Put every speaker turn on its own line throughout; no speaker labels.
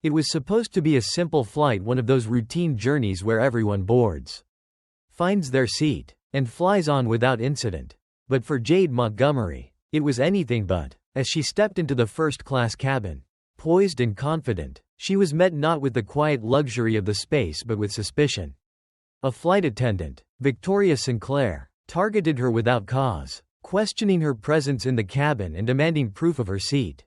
It was supposed to be a simple flight, one of those routine journeys where everyone boards, finds their seat, and flies on without incident. But for Jade Montgomery, it was anything but. As she stepped into the first-class cabin, poised and confident, she was met not with the quiet luxury of the space but with suspicion. A flight attendant, Victoria Sinclair, targeted her without cause, questioning her presence in the cabin and demanding proof of her seat.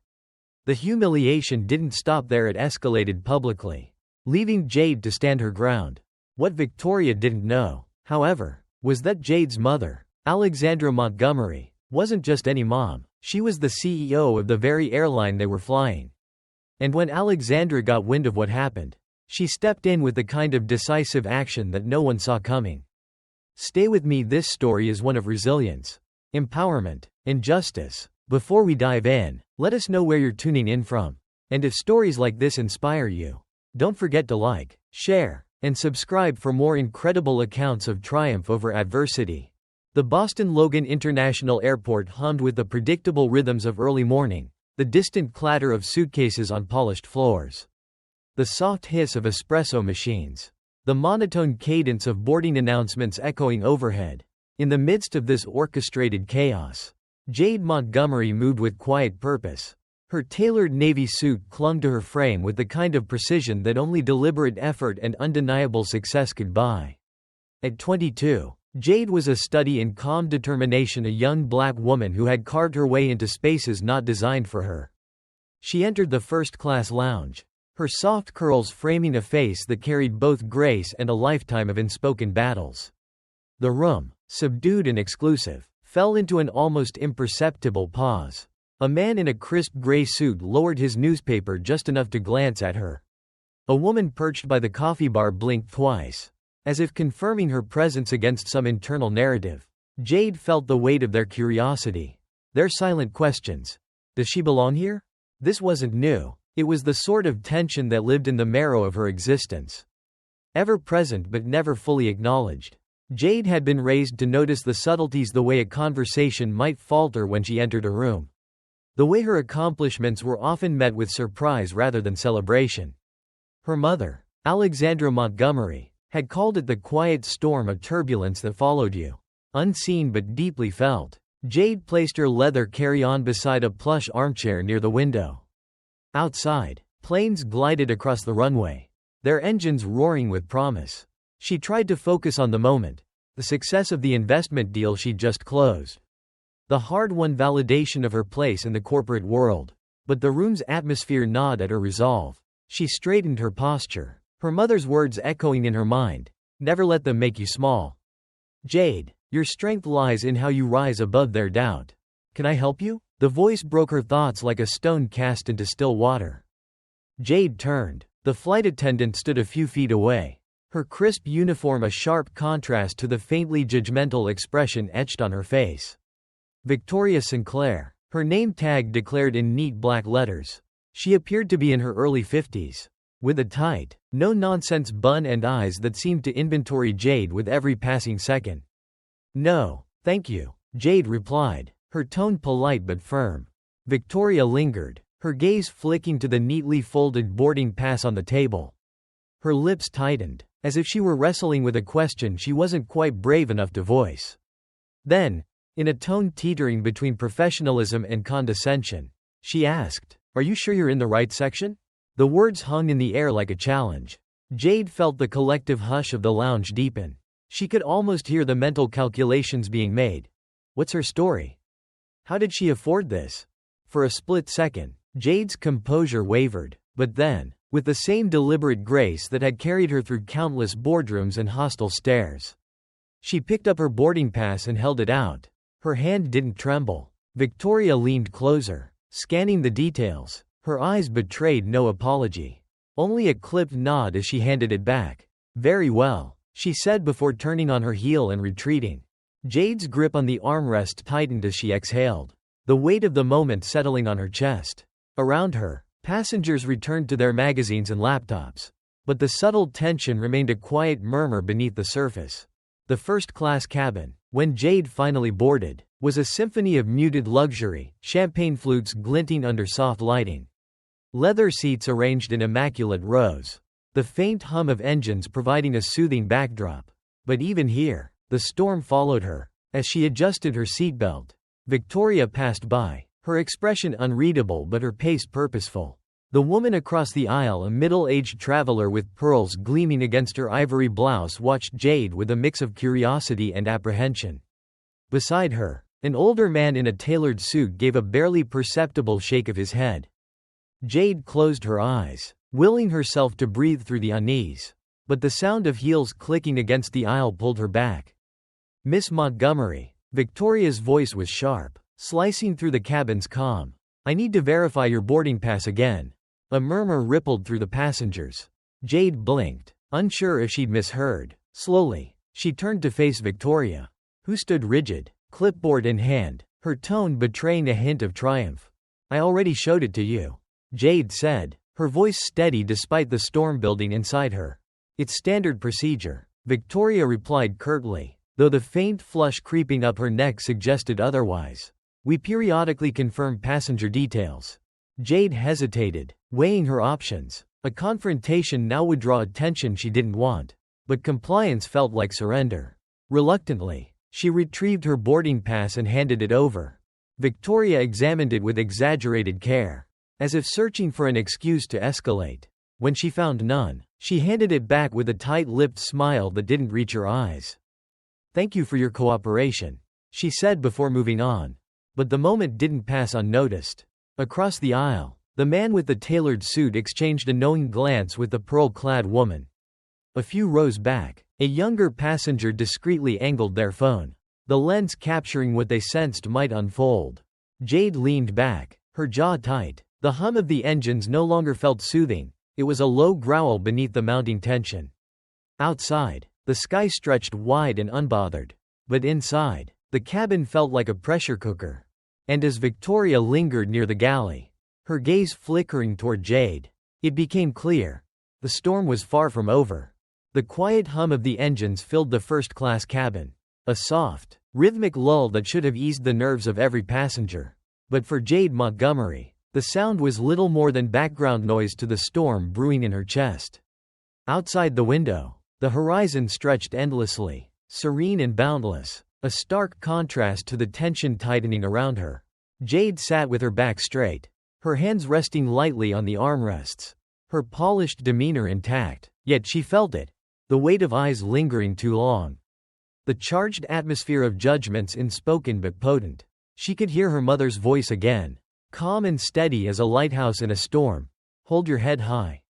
The humiliation didn't stop there, it escalated publicly, leaving Jade to stand her ground. What Victoria didn't know, however, was that Jade's mother, Alexandra Montgomery, wasn't just any mom, she was the CEO of the very airline they were flying. And when Alexandra got wind of what happened, she stepped in with the kind of decisive action that no one saw coming. Stay with me, this story is one of resilience, empowerment, and justice. Before we dive in, let us know where you're tuning in from. And if stories like this inspire you, don't forget to like, share, and subscribe for more incredible accounts of triumph over adversity. The Boston Logan International Airport hummed with the predictable rhythms of early morning, the distant clatter of suitcases on polished floors, the soft hiss of espresso machines, the monotone cadence of boarding announcements echoing overhead. In the midst of this orchestrated chaos, Jade Montgomery moved with quiet purpose. Her tailored navy suit clung to her frame with the kind of precision that only deliberate effort and undeniable success could buy. At 22, Jade was a study in calm determination, a young black woman who had carved her way into spaces not designed for her. She entered the first-class lounge, her soft curls framing a face that carried both grace and a lifetime of unspoken battles. The room, subdued and exclusive, fell into an almost imperceptible pause. A man in a crisp gray suit lowered his newspaper just enough to glance at her. A woman perched by the coffee bar blinked twice, as if confirming her presence against some internal narrative. Jade felt the weight of their curiosity, their silent questions. Does she belong here? This wasn't new. It was the sort of tension that lived in the marrow of her existence. Ever present but never fully acknowledged. Jade had been raised to notice the subtleties, the way a conversation might falter when she entered a room, the way her accomplishments were often met with surprise rather than celebration. Her mother, Alexandra Montgomery, had called it the quiet storm of turbulence that followed you, unseen but deeply felt. Jade placed her leather carry-on beside a plush armchair near the window. Outside, planes glided across the runway, their engines roaring with promise. She tried to focus on the moment, the success of the investment deal she'd just closed, the hard-won validation of her place in the corporate world. But the room's atmosphere gnawed at her resolve. She straightened her posture, her mother's words echoing in her mind. Never let them make you small. Jade, your strength lies in how you rise above their doubt. Can I help you? The voice broke her thoughts like a stone cast into still water. Jade turned. The flight attendant stood a few feet away, her crisp uniform a sharp contrast to the faintly judgmental expression etched on her face. Victoria Sinclair, her name tag declared in neat black letters. She appeared to be in her early 50s, with a tight, no-nonsense bun and eyes that seemed to inventory Jade with every passing second. No, thank you, Jade replied, her tone polite but firm. Victoria lingered, her gaze flicking to the neatly folded boarding pass on the table. Her lips tightened, as if she were wrestling with a question she wasn't quite brave enough to voice. Then, in a tone teetering between professionalism and condescension, she asked, "Are you sure you're in the right section?" The words hung in the air like a challenge. Jade felt the collective hush of the lounge deepen. She could almost hear the mental calculations being made. What's her story? How did she afford this? For a split second, Jade's composure wavered, but then, with the same deliberate grace that had carried her through countless boardrooms and hostile stares, she picked up her boarding pass and held it out. Her hand didn't tremble. Victoria leaned closer, scanning the details. Her eyes betrayed no apology, only a clipped nod as she handed it back. Very well, she said before turning on her heel and retreating. Jade's grip on the armrest tightened as she exhaled, the weight of the moment settling on her chest. Around her, passengers returned to their magazines and laptops, but the subtle tension remained a quiet murmur beneath the surface. The first-class cabin, when Jade finally boarded, was a symphony of muted luxury, champagne flutes glinting under soft lighting. Leather seats arranged in immaculate rows. The faint hum of engines providing a soothing backdrop. But even here, the storm followed her. As she adjusted her seatbelt, Victoria passed by, her expression unreadable but her pace purposeful. The woman across the aisle, a middle-aged traveler with pearls gleaming against her ivory blouse, watched Jade with a mix of curiosity and apprehension. Beside her, an older man in a tailored suit gave a barely perceptible shake of his head. Jade closed her eyes, willing herself to breathe through the unease. But the sound of heels clicking against the aisle pulled her back. "Miss Montgomery." Victoria's voice was sharp, slicing through the cabin's calm. "I need to verify your boarding pass again." A murmur rippled through the passengers. Jade blinked, unsure if she'd misheard. Slowly, she turned to face Victoria, who stood rigid, clipboard in hand, her tone betraying a hint of triumph. "I already showed it to you," Jade said, her voice steady despite the storm building inside her. "It's standard procedure," Victoria replied curtly, though the faint flush creeping up her neck suggested otherwise. "We periodically confirm passenger details." Jade hesitated, weighing her options. A confrontation now would draw attention she didn't want. But compliance felt like surrender. Reluctantly, she retrieved her boarding pass and handed it over. Victoria examined it with exaggerated care, as if searching for an excuse to escalate. When she found none, she handed it back with a tight-lipped smile that didn't reach her eyes. "Thank you for your cooperation," she said before moving on. But the moment didn't pass unnoticed. Across the aisle, the man with the tailored suit exchanged a knowing glance with the pearl-clad woman. A few rows back, a younger passenger discreetly angled their phone, the lens capturing what they sensed might unfold. Jade leaned back, her jaw tight. The hum of the engines no longer felt soothing. It was a low growl beneath the mounting tension. Outside, the sky stretched wide and unbothered. But inside, the cabin felt like a pressure cooker. And as Victoria lingered near the galley, her gaze flickering toward Jade, it became clear. The storm was far from over. The quiet hum of the engines filled the first-class cabin. A soft, rhythmic lull that should have eased the nerves of every passenger. But for Jade Montgomery, the sound was little more than background noise to the storm brewing in her chest. Outside the window, the horizon stretched endlessly, serene and boundless, a stark contrast to the tension tightening around her. Jade sat with her back straight, her hands resting lightly on the armrests, her polished demeanor intact, yet she felt it, the weight of eyes lingering too long. The charged atmosphere of judgments unspoken but potent. She could hear her mother's voice again, calm and steady as a lighthouse in a storm. "Hold your head high,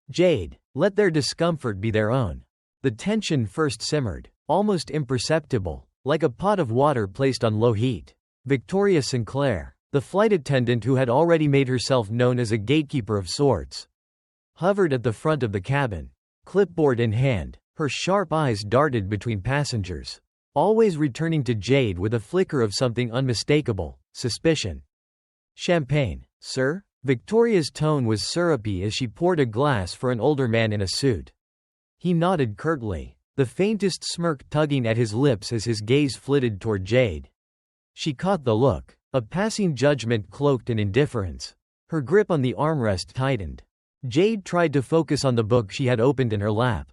Jade. Let their discomfort be their own." The tension first simmered, almost imperceptible, like a pot of water placed on low heat. Victoria Sinclair, the flight attendant who had already made herself known as a gatekeeper of sorts, hovered at the front of the cabin, clipboard in hand. Her sharp eyes darted between passengers, always returning to Jade with a flicker of something unmistakable: suspicion. "Champagne, sir?" Victoria's tone was syrupy as she poured a glass for an older man in a suit. He nodded curtly, the faintest smirk tugging at his lips as his gaze flitted toward Jade. She caught the look, a passing judgment cloaked in indifference. Her grip on the armrest tightened. Jade tried to focus on the book she had opened in her lap.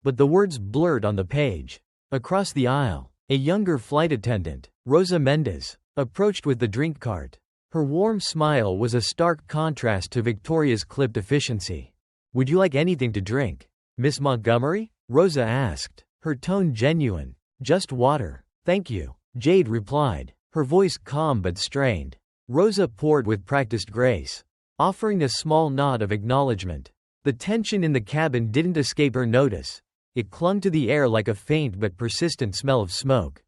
But the words blurred on the page. Across the aisle, a younger flight attendant, Rosa Mendez, approached with the drink cart. Her warm smile was a stark contrast to Victoria's clipped efficiency. "Would you like anything to drink, Miss Montgomery?" Rosa asked, her tone genuine. "Just water, thank you," Jade replied, her voice calm but strained. Rosa poured with practiced grace, offering a small nod of acknowledgement. The tension in the cabin didn't escape her notice. It clung to the air like a faint but persistent smell of smoke.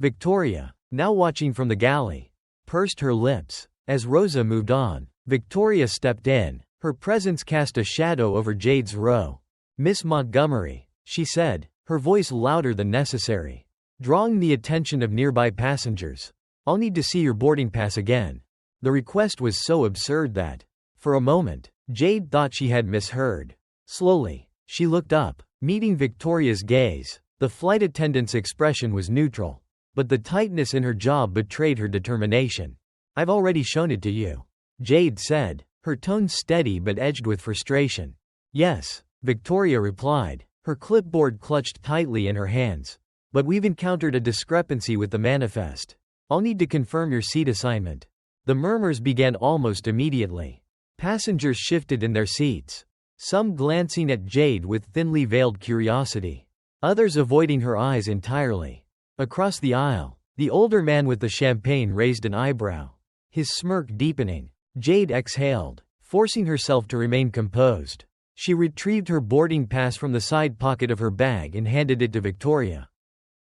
Victoria, now watching from the galley, pursed her lips. As Rosa moved on, Victoria stepped in. Her presence cast a shadow over Jade's row. "Miss Montgomery," she said, her voice louder than necessary, drawing the attention of nearby passengers. "I'll need to see your boarding pass again." The request was so absurd that, for a moment, Jade thought she had misheard. Slowly, she looked up, meeting Victoria's gaze. The flight attendant's expression was neutral, but the tightness in her jaw betrayed her determination. "I've already shown it to you," Jade said, her tone steady but edged with frustration. Yes, Victoria replied, her clipboard clutched tightly in her hands. But we've encountered a discrepancy with the manifest. I'll need to confirm your seat assignment. The murmurs began almost immediately. Passengers shifted in their seats, some glancing at Jade with thinly veiled curiosity, others avoiding her eyes entirely. Across the aisle, the older man with the champagne raised an eyebrow, his smirk deepening. Jade exhaled, forcing herself to remain composed. She retrieved her boarding pass from the side pocket of her bag and handed it to Victoria.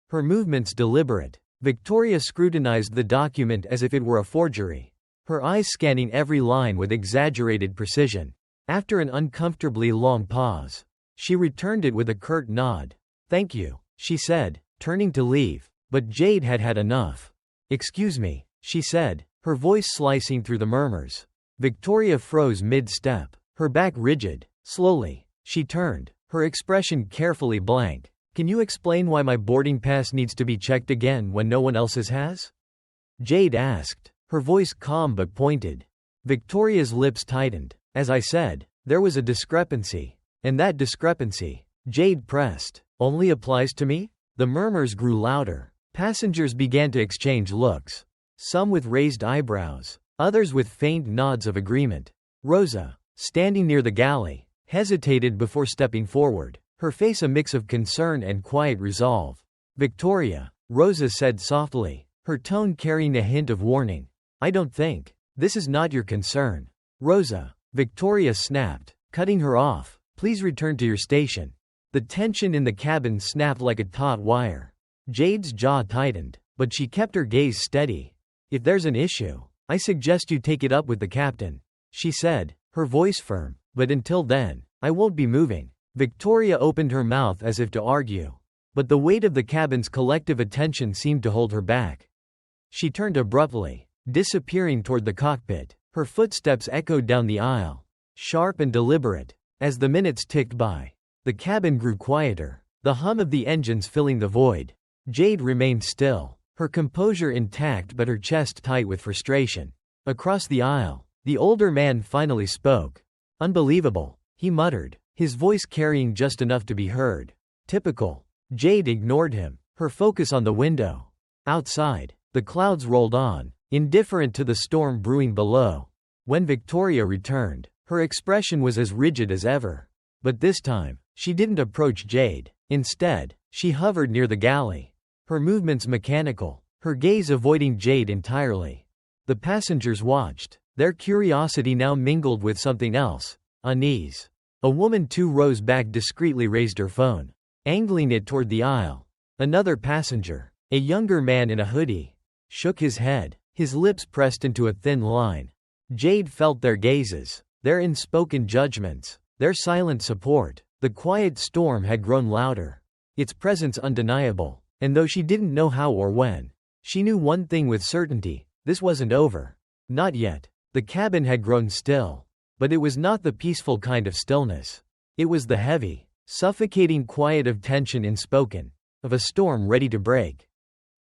Her movements deliberate. Victoria scrutinized the document as if it were a forgery, her eyes scanning every line with exaggerated precision. After an uncomfortably long pause, she returned it with a curt nod. "Thank you," she said, turning to leave. But Jade had had enough. "Excuse me," she said, her voice slicing through the murmurs. Victoria froze mid-step, her back rigid. Slowly, she turned, her expression carefully blank. "Can you explain why my boarding pass needs to be checked again when no one else's has?" Jade asked, her voice calm but pointed. Victoria's lips tightened. "As I said, there was a discrepancy. And that discrepancy," Jade pressed, "only applies to me?" The murmurs grew louder. Passengers began to exchange looks, some with raised eyebrows, others with faint nods of agreement. Rosa, standing near the galley, hesitated before stepping forward, her face a mix of concern and quiet resolve. "Victoria," Rosa said softly, her tone carrying a hint of warning. "I don't think. This is not your concern." "Rosa," Victoria snapped, cutting her off, "please return to your station." The tension in the cabin snapped like a taut wire. Jade's jaw tightened, but she kept her gaze steady. "If there's an issue, I suggest you take it up with the captain," she said, her voice firm. "But until then, I won't be moving." Victoria opened her mouth as if to argue, but the weight of the cabin's collective attention seemed to hold her back. She turned abruptly, disappearing toward the cockpit. Her footsteps echoed down the aisle, sharp and deliberate. As the minutes ticked by, the cabin grew quieter, the hum of the engines filling the void. Jade remained still, her composure intact but her chest tight with frustration. Across the aisle, the older man finally spoke. "Unbelievable," he muttered, his voice carrying just enough to be heard. "Typical." Jade ignored him, her focus on the window. Outside, the clouds rolled on, indifferent to the storm brewing below. When Victoria returned, her expression was as rigid as ever. But this time, she didn't approach Jade. Instead, she hovered near the galley, her movements mechanical, her gaze avoiding Jade entirely. The passengers watched, their curiosity now mingled with something else, unease. A woman 2 rows back discreetly raised her phone, angling it toward the aisle. Another passenger, a younger man in a hoodie, shook his head, his lips pressed into a thin line. Jade felt their gazes, their unspoken judgments, their silent support. The quiet storm had grown louder, its presence undeniable, and though she didn't know how or when, she knew one thing with certainty: this wasn't over. Not yet. The cabin had grown still, but it was not the peaceful kind of stillness. It was the heavy, suffocating quiet of tension unspoken, of a storm ready to break.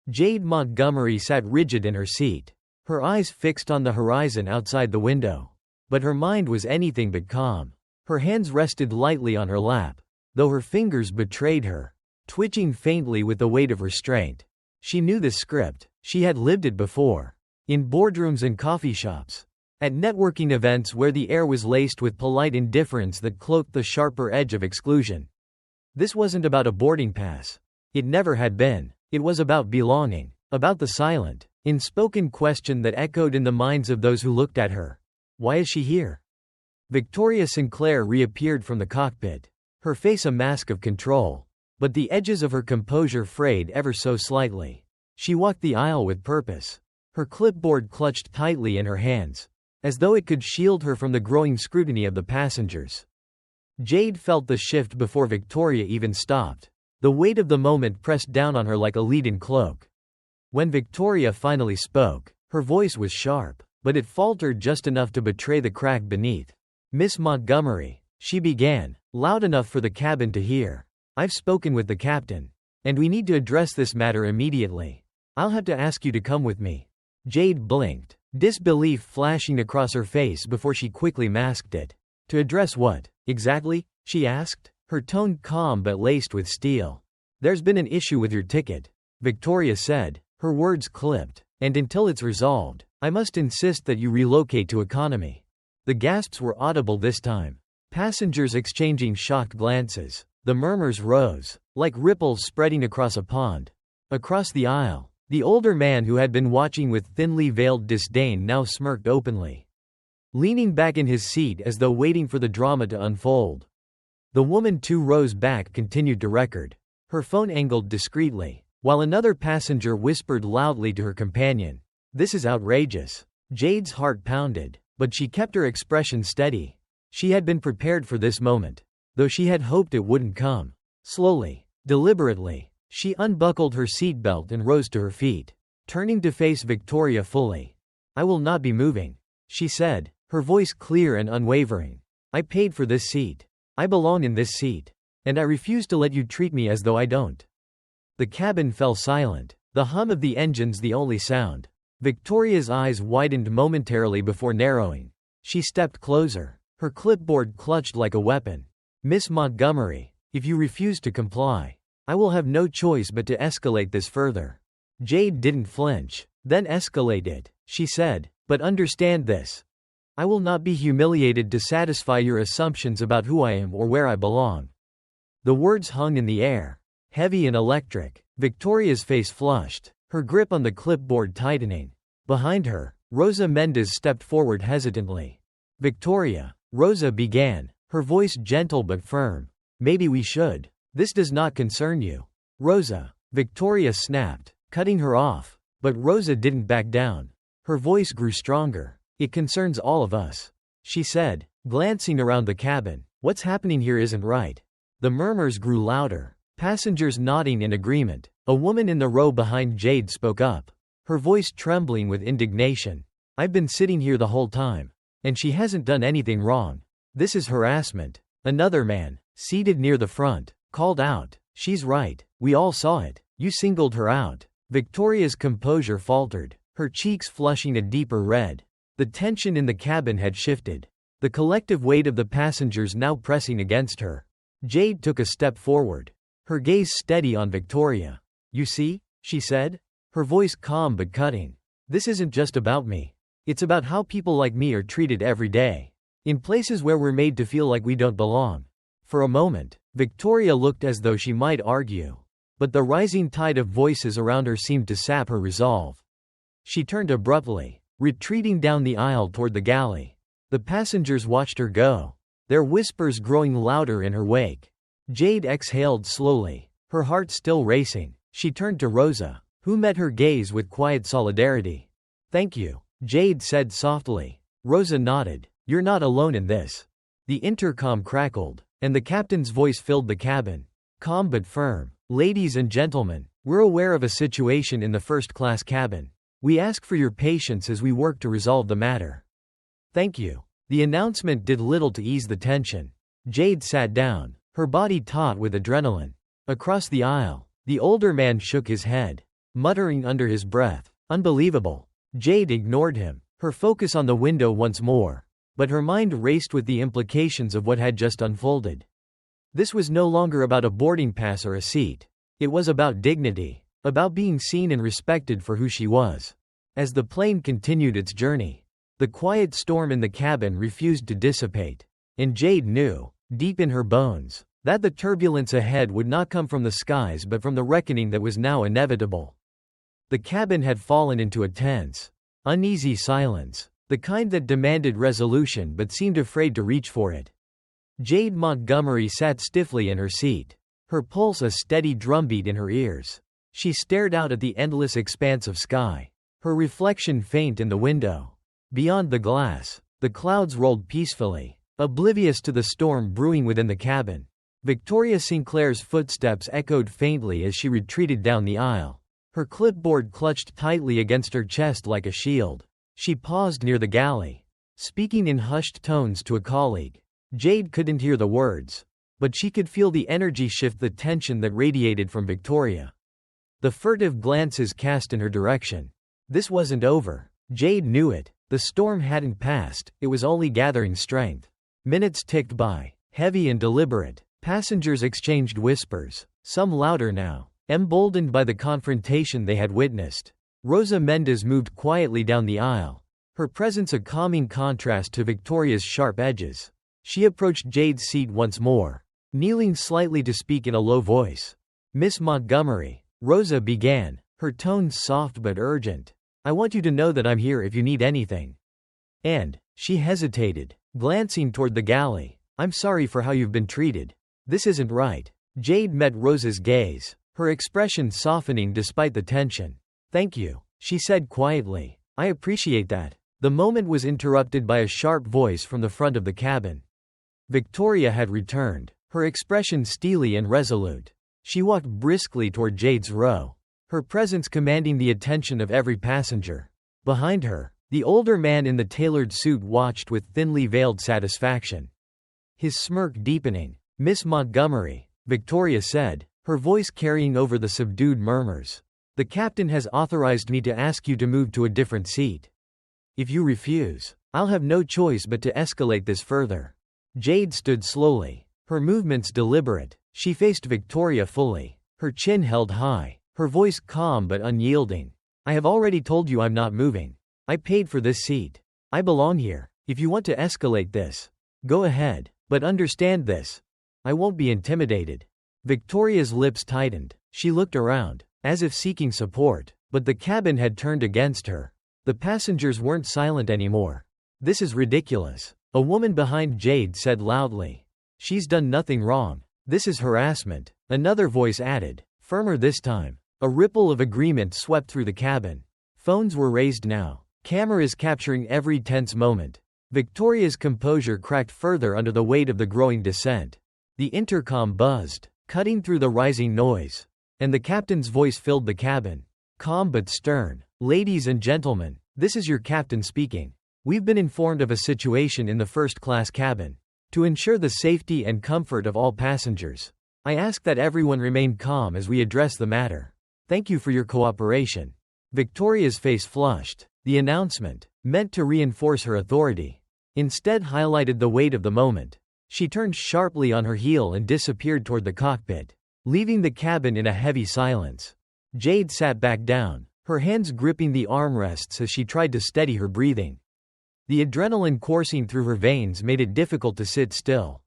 Jade Montgomery sat rigid in her seat, her eyes fixed on the horizon outside the window. But her mind was anything but calm. Her hands rested lightly on her lap, though her fingers betrayed her, twitching faintly with the weight of restraint. She knew this script, she had lived it before. In boardrooms and coffee shops. At networking events where the air was laced with polite indifference that cloaked the sharper edge of exclusion. This wasn't about a boarding pass. It never had been. It was about belonging, about the silent, unspoken question that echoed in the minds of those who looked at her. Why is she here? Victoria Sinclair reappeared from the cockpit, her face a mask of control, but the edges of her composure frayed ever so slightly. She walked the aisle with purpose, her clipboard clutched tightly in her hands, as though it could shield her from the growing scrutiny of the passengers. Jade felt the shift before Victoria even stopped. The weight of the moment pressed down on her like a leaden cloak. When Victoria finally spoke, her voice was sharp, but it faltered just enough to betray the crack beneath. "Miss Montgomery," she began, loud enough for the cabin to hear. "I've spoken with the captain, and we need to address this matter immediately. I'll have to ask you to come with me." Jade blinked, disbelief flashing across her face before she quickly masked it. To address what, exactly? She asked, her tone calm but laced with steel. There's been an issue with your ticket, Victoria said, her words clipped. And until it's resolved, I must insist that you relocate to economy. The gasps were audible this time. Passengers exchanging shocked glances. The murmurs rose, like ripples spreading across a pond. Across the aisle, the older man who had been watching with thinly veiled disdain now smirked openly, leaning back in his seat as though waiting for the drama to unfold. The woman 2 rows back continued to record, her phone angled discreetly, while another passenger whispered loudly to her companion, "This is outrageous." Jade's heart pounded, but she kept her expression steady. She had been prepared for this moment, though she had hoped it wouldn't come. Slowly, deliberately, she unbuckled her seatbelt and rose to her feet, turning to face Victoria fully. "I will not be moving," she said, her voice clear and unwavering. "I paid for this seat. I belong in this seat. And I refuse to let you treat me as though I don't." The cabin fell silent, the hum of the engines the only sound. Victoria's eyes widened momentarily before narrowing. She stepped closer, her clipboard clutched like a weapon. "Miss Montgomery, if you refuse to comply, I will have no choice but to escalate this further." Jade didn't flinch. "Then escalate it," she said, "but understand this. I will not be humiliated to satisfy your assumptions about who I am or where I belong." The words hung in the air, heavy and electric. Victoria's face flushed, her grip on the clipboard tightening. Behind her, Rosa Mendez stepped forward hesitantly. "Victoria," Rosa began, her voice gentle but firm, "maybe we should. This does not concern you." "Rosa," Victoria snapped, cutting her off. But Rosa didn't back down. Her voice grew stronger. "It concerns all of us," she said, glancing around the cabin. "What's happening here isn't right." The murmurs grew louder, passengers nodding in agreement. A woman in the row behind Jade spoke up, her voice trembling with indignation. "I've been sitting here the whole time. And she hasn't done anything wrong. This is harassment." Another man, seated near the front, called out, "She's right. We all saw it. You singled her out." Victoria's composure faltered, her cheeks flushing a deeper red. The tension in the cabin had shifted, the collective weight of the passengers now pressing against her. Jade took a step forward, her gaze steady on Victoria. "You see," she said, her voice calm but cutting. "This isn't just about me. It's about how people like me are treated every day. In places where we're made to feel like we don't belong." For a moment, Victoria looked as though she might argue. But the rising tide of voices around her seemed to sap her resolve. She turned abruptly, retreating down the aisle toward the galley. The passengers watched her go, their whispers growing louder in her wake. Jade exhaled slowly, her heart still racing. She turned to Rosa, who met her gaze with quiet solidarity. "Thank you," Jade said softly. Rosa nodded. "You're not alone in this." The intercom crackled, and the captain's voice filled the cabin, calm but firm. "Ladies and gentlemen, we're aware of a situation in the first-class cabin. We ask for your patience as we work to resolve the matter." "Thank you." The announcement did little to ease the tension. Jade sat down, her body taut with adrenaline. Across the aisle, the older man shook his head, muttering under his breath, "Unbelievable." Jade ignored him, her focus on the window once more. But her mind raced with the implications of what had just unfolded. This was no longer about a boarding pass or a seat. It was about dignity, about being seen and respected for who she was. As the plane continued its journey, the quiet storm in the cabin refused to dissipate. And Jade knew, deep in her bones, that the turbulence ahead would not come from the skies but from the reckoning that was now inevitable. The cabin had fallen into a tense, uneasy silence, the kind that demanded resolution but seemed afraid to reach for it. Jade Montgomery sat stiffly in her seat, her pulse a steady drumbeat in her ears. She stared out at the endless expanse of sky, her reflection faint in the window. Beyond the glass, the clouds rolled peacefully, oblivious to the storm brewing within the cabin. Victoria Sinclair's footsteps echoed faintly as she retreated down the aisle, her clipboard clutched tightly against her chest like a shield. She paused near the galley, speaking in hushed tones to a colleague. Jade couldn't hear the words, but she could feel the energy shift, the tension that radiated from Victoria. The furtive glances cast in her direction. This wasn't over. Jade knew it. The storm hadn't passed, it was only gathering strength. Minutes ticked by, heavy and deliberate. Passengers exchanged whispers, some louder now, emboldened by the confrontation they had witnessed. Rosa Mendez moved quietly down the aisle, her presence a calming contrast to Victoria's sharp edges. She approached Jade's seat once more, kneeling slightly to speak in a low voice. "Miss Montgomery," Rosa began, her tone soft but urgent. "I want you to know that I'm here if you need anything." And, she hesitated, glancing toward the galley. "I'm sorry for how you've been treated. This isn't right." Jade met Rosa's gaze, her expression softening despite the tension. "Thank you," she said quietly. "I appreciate that." The moment was interrupted by a sharp voice from the front of the cabin. Victoria had returned, her expression steely and resolute. She walked briskly toward Jade's row, her presence commanding the attention of every passenger. Behind her, the older man in the tailored suit watched with thinly veiled satisfaction, his smirk deepening. "Miss Montgomery," Victoria said, her voice carrying over the subdued murmurs. "The captain has authorized me to ask you to move to a different seat. If you refuse, I'll have no choice but to escalate this further." Jade stood slowly, her movements deliberate. She faced Victoria fully, her chin held high, her voice calm but unyielding. "I have already told you I'm not moving. I paid for this seat. I belong here. If you want to escalate this, go ahead, but understand this. I won't be intimidated." Victoria's lips tightened. She looked around, as if seeking support, but the cabin had turned against her. The passengers weren't silent anymore. "This is ridiculous," a woman behind Jade said loudly. "She's done nothing wrong. This is harassment," another voice added, firmer this time. A ripple of agreement swept through the cabin. Phones were raised now, cameras capturing every tense moment. Victoria's composure cracked further under the weight of the growing dissent. The intercom buzzed, cutting through the rising noise, and the captain's voice filled the cabin, calm but stern. "Ladies and gentlemen, this is your captain speaking. We've been informed of a situation in the first-class cabin. To ensure the safety and comfort of all passengers, I ask that everyone remain calm as we address the matter. Thank you for your cooperation." Victoria's face flushed. The announcement, meant to reinforce her authority, instead highlighted the weight of the moment. She turned sharply on her heel and disappeared toward the cockpit, leaving the cabin in a heavy silence. Jade sat back down, her hands gripping the armrests as she tried to steady her breathing. The adrenaline coursing through her veins made it difficult to sit still.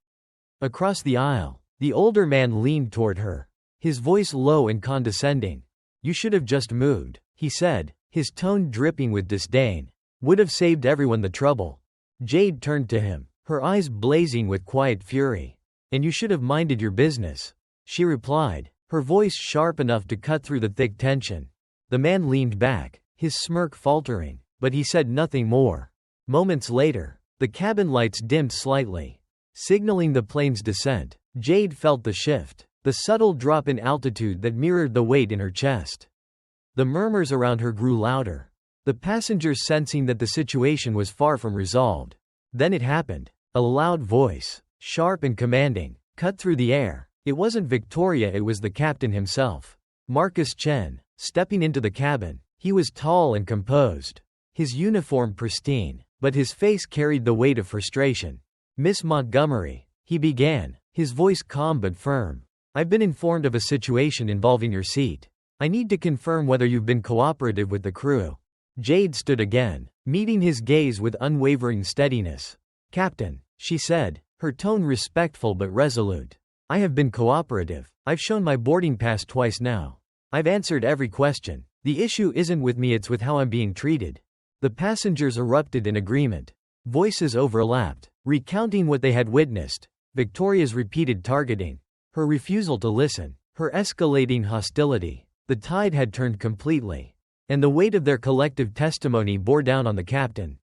Across the aisle, the older man leaned toward her, his voice low and condescending. "You should have just moved," he said, his tone dripping with disdain. "Would have saved everyone the trouble." Jade turned to him, her eyes blazing with quiet fury. "And you should have minded your business," she replied, her voice sharp enough to cut through the thick tension. The man leaned back, his smirk faltering, but he said nothing more. Moments later, the cabin lights dimmed slightly, signaling the plane's descent. Jade felt the shift, the subtle drop in altitude that mirrored the weight in her chest. The murmurs around her grew louder, the passengers sensing that the situation was far from resolved. Then it happened. A loud voice, sharp and commanding, cut through the air. It wasn't Victoria, it was the captain himself. Marcus Chen, stepping into the cabin. He was tall and composed, his uniform pristine, but his face carried the weight of frustration. "Miss Montgomery," he began, his voice calm but firm. "I've been informed of a situation involving your seat. I need to confirm whether you've been cooperative with the crew." Jade stood again, meeting his gaze with unwavering steadiness. "Captain," she said, her tone respectful but resolute. "I have been cooperative. I've shown my boarding pass twice now. I've answered every question. The issue isn't with me, it's with how I'm being treated." The passengers erupted in agreement. Voices overlapped, recounting what they had witnessed. Victoria's repeated targeting, her refusal to listen, her escalating hostility. The tide had turned completely, and the weight of their collective testimony bore down on the captain.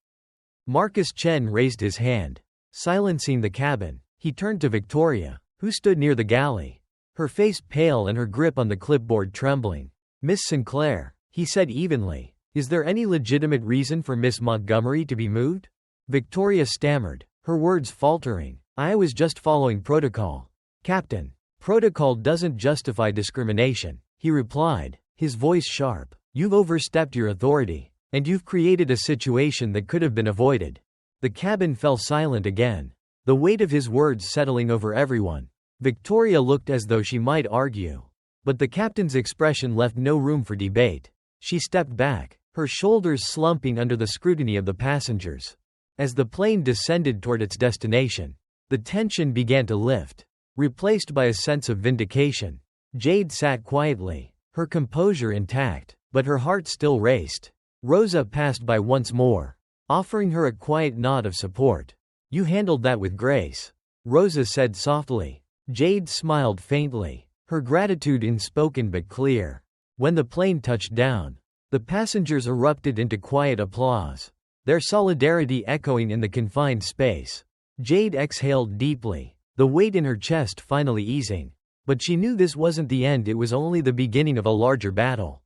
Marcus Chen raised his hand, silencing the cabin. He turned to Victoria, who stood near the galley, her face pale and her grip on the clipboard trembling. "Miss Sinclair," he said evenly, "is there any legitimate reason for Miss Montgomery to be moved?" Victoria stammered, her words faltering. "I was just following protocol." "Captain, protocol doesn't justify discrimination," he replied, his voice sharp. "You've overstepped your authority. And you've created a situation that could have been avoided." The cabin fell silent again, the weight of his words settling over everyone. Victoria looked as though she might argue. But the captain's expression left no room for debate. She stepped back, her shoulders slumping under the scrutiny of the passengers. As the plane descended toward its destination, the tension began to lift, replaced by a sense of vindication. Jade sat quietly, her composure intact, but her heart still raced. Rosa passed by once more, offering her a quiet nod of support. "You handled that with grace," Rosa said softly. Jade smiled faintly, her gratitude unspoken but clear. When the plane touched down, the passengers erupted into quiet applause, their solidarity echoing in the confined space. Jade exhaled deeply, the weight in her chest finally easing. But she knew this wasn't the end, it was only the beginning of a larger battle.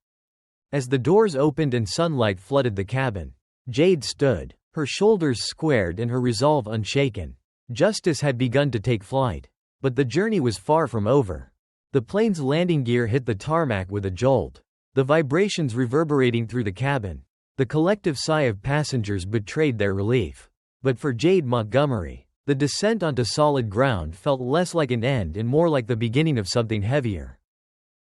As the doors opened and sunlight flooded the cabin, Jade stood, her shoulders squared and her resolve unshaken. Justice had begun to take flight. But the journey was far from over. The plane's landing gear hit the tarmac with a jolt, the vibrations reverberating through the cabin. The collective sigh of passengers betrayed their relief. But for Jade Montgomery, the descent onto solid ground felt less like an end and more like the beginning of something heavier.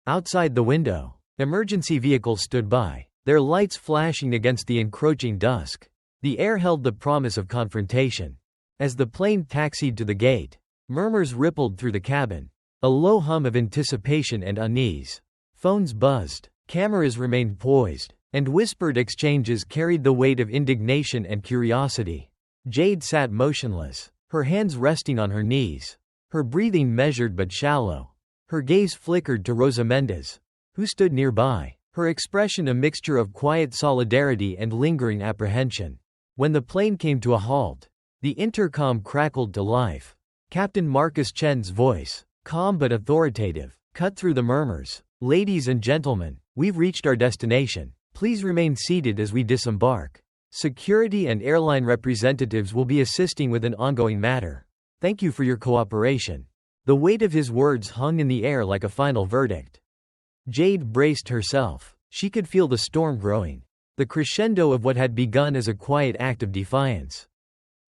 Outside the window, emergency vehicles stood by, their lights flashing against the encroaching dusk. The air held the promise of confrontation. As the plane taxied to the gate, murmurs rippled through the cabin, a low hum of anticipation and unease. Phones buzzed, cameras remained poised, and whispered exchanges carried the weight of indignation and curiosity. Jade sat motionless, her hands resting on her knees, her breathing measured but shallow. Her gaze flickered to Rosa Mendez, who stood nearby, her expression a mixture of quiet solidarity and lingering apprehension. When the plane came to a halt, the intercom crackled to life. Captain Marcus Chen's voice, calm but authoritative, cut through the murmurs. "Ladies and gentlemen, we've reached our destination. Please remain seated as we disembark. Security and airline representatives will be assisting with an ongoing matter. Thank you for your cooperation." The weight of his words hung in the air like a final verdict. Jade braced herself. She could feel the storm growing, the crescendo of what had begun as a quiet act of defiance.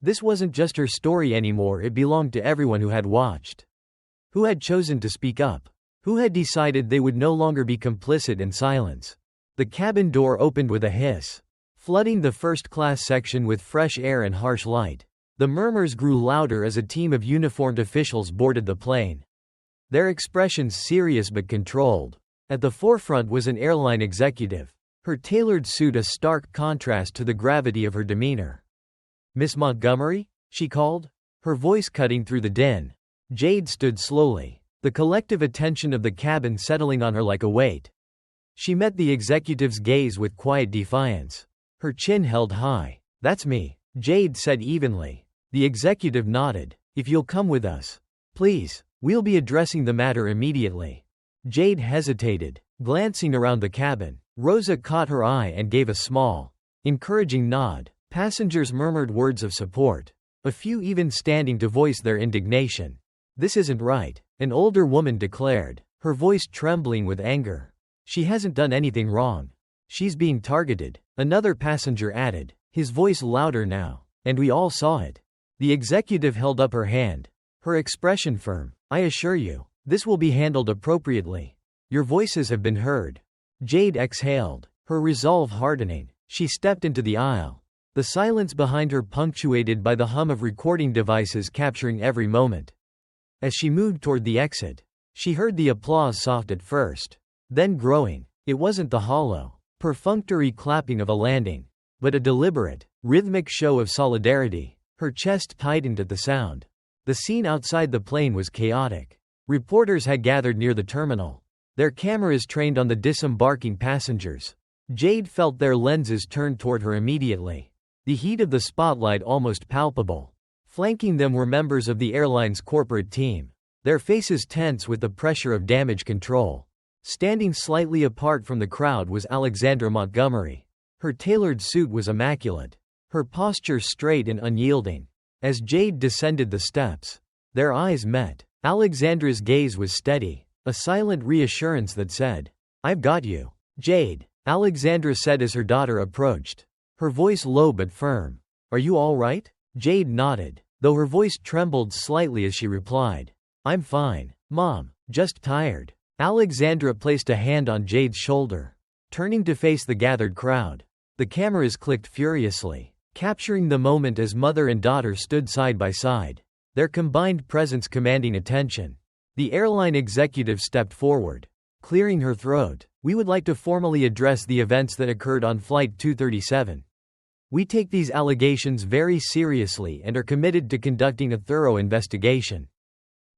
This wasn't just her story anymore, it belonged to everyone who had watched, who had chosen to speak up, who had decided they would no longer be complicit in silence. The cabin door opened with a hiss, flooding the first-class section with fresh air and harsh light. The murmurs grew louder as a team of uniformed officials boarded the plane, their expressions serious but controlled. At the forefront was an airline executive, her tailored suit a stark contrast to the gravity of her demeanor. "Miss Montgomery?" she called, her voice cutting through the din. Jade stood slowly, the collective attention of the cabin settling on her like a weight. She met the executive's gaze with quiet defiance, her chin held high. "That's me," Jade said evenly. The executive nodded. "If you'll come with us, please, we'll be addressing the matter immediately." Jade hesitated, glancing around the cabin. Rosa caught her eye and gave a small, encouraging nod. Passengers murmured words of support, a few even standing to voice their indignation. "This isn't right," an older woman declared, her voice trembling with anger. "She hasn't done anything wrong. She's being targeted," another passenger added, his voice louder now. "And we all saw it." The executive held up her hand, her expression firm. "I assure you, this will be handled appropriately. Your voices have been heard." Jade exhaled, her resolve hardening. She stepped into the aisle, the silence behind her punctuated by the hum of recording devices capturing every moment. As she moved toward the exit, she heard the applause, soft at first, then growing. It wasn't the hollow, perfunctory clapping of a landing, but a deliberate, rhythmic show of solidarity. Her chest tightened at the sound. The scene outside the plane was chaotic. Reporters had gathered near the terminal, their cameras trained on the disembarking passengers. Jade felt their lenses turned toward her immediately, the heat of the spotlight almost palpable. Flanking them were members of the airline's corporate team, their faces tense with the pressure of damage control. Standing slightly apart from the crowd was Alexandra Montgomery. Her tailored suit was immaculate, her posture straight and unyielding. As Jade descended the steps, their eyes met. Alexandra's gaze was steady, a silent reassurance that said, "I've got you." Jade, Alexandra said as her daughter approached. Her voice low but firm. Are you all right? Jade nodded, though her voice trembled slightly as she replied. I'm fine, Mom, just tired. Alexandra placed a hand on Jade's shoulder. Turning to face the gathered crowd, the cameras clicked furiously, capturing the moment as mother and daughter stood side by side, their combined presence commanding attention. The airline executive stepped forward, clearing her throat. We would like to formally address the events that occurred on Flight 237. We take these allegations very seriously and are committed to conducting a thorough investigation.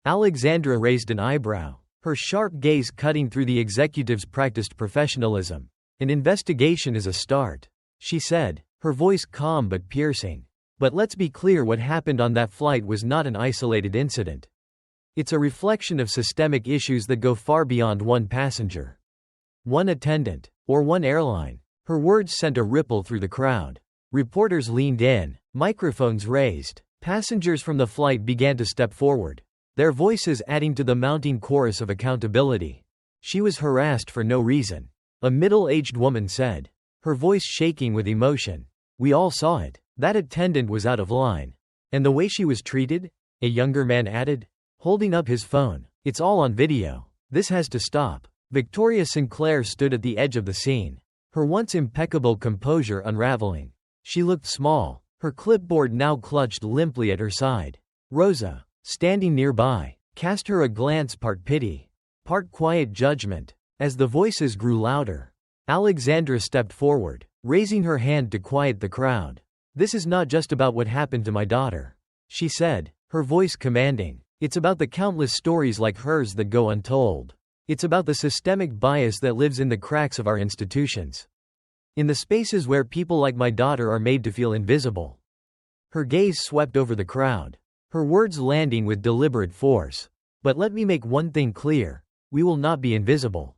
Alexandra raised an eyebrow, her sharp gaze cutting through the executive's practiced professionalism. An investigation is a start, she said, her voice calm but piercing. But let's be clear, what happened on that flight was not an isolated incident. It's a reflection of systemic issues that go far beyond one passenger, one attendant, or one airline. Her words sent a ripple through the crowd. Reporters leaned in, microphones raised. Passengers from the flight began to step forward, their voices adding to the mounting chorus of accountability. She was harassed for no reason, a middle-aged woman said, her voice shaking with emotion. We all saw it. That attendant was out of line. And the way she was treated? A younger man added, holding up his phone. It's all on video. This has to stop. Victoria Sinclair stood at the edge of the scene, her once impeccable composure unraveling. She looked small, her clipboard now clutched limply at her side. Rosa, standing nearby, cast her a glance part pity, part quiet judgment. As the voices grew louder, Alexandra stepped forward, raising her hand to quiet the crowd. This is not just about what happened to my daughter, she said, her voice commanding. It's about the countless stories like hers that go untold. It's about the systemic bias that lives in the cracks of our institutions, in the spaces where people like my daughter are made to feel invisible. Her gaze swept over the crowd, her words landing with deliberate force. But let me make one thing clear, we will not be invisible.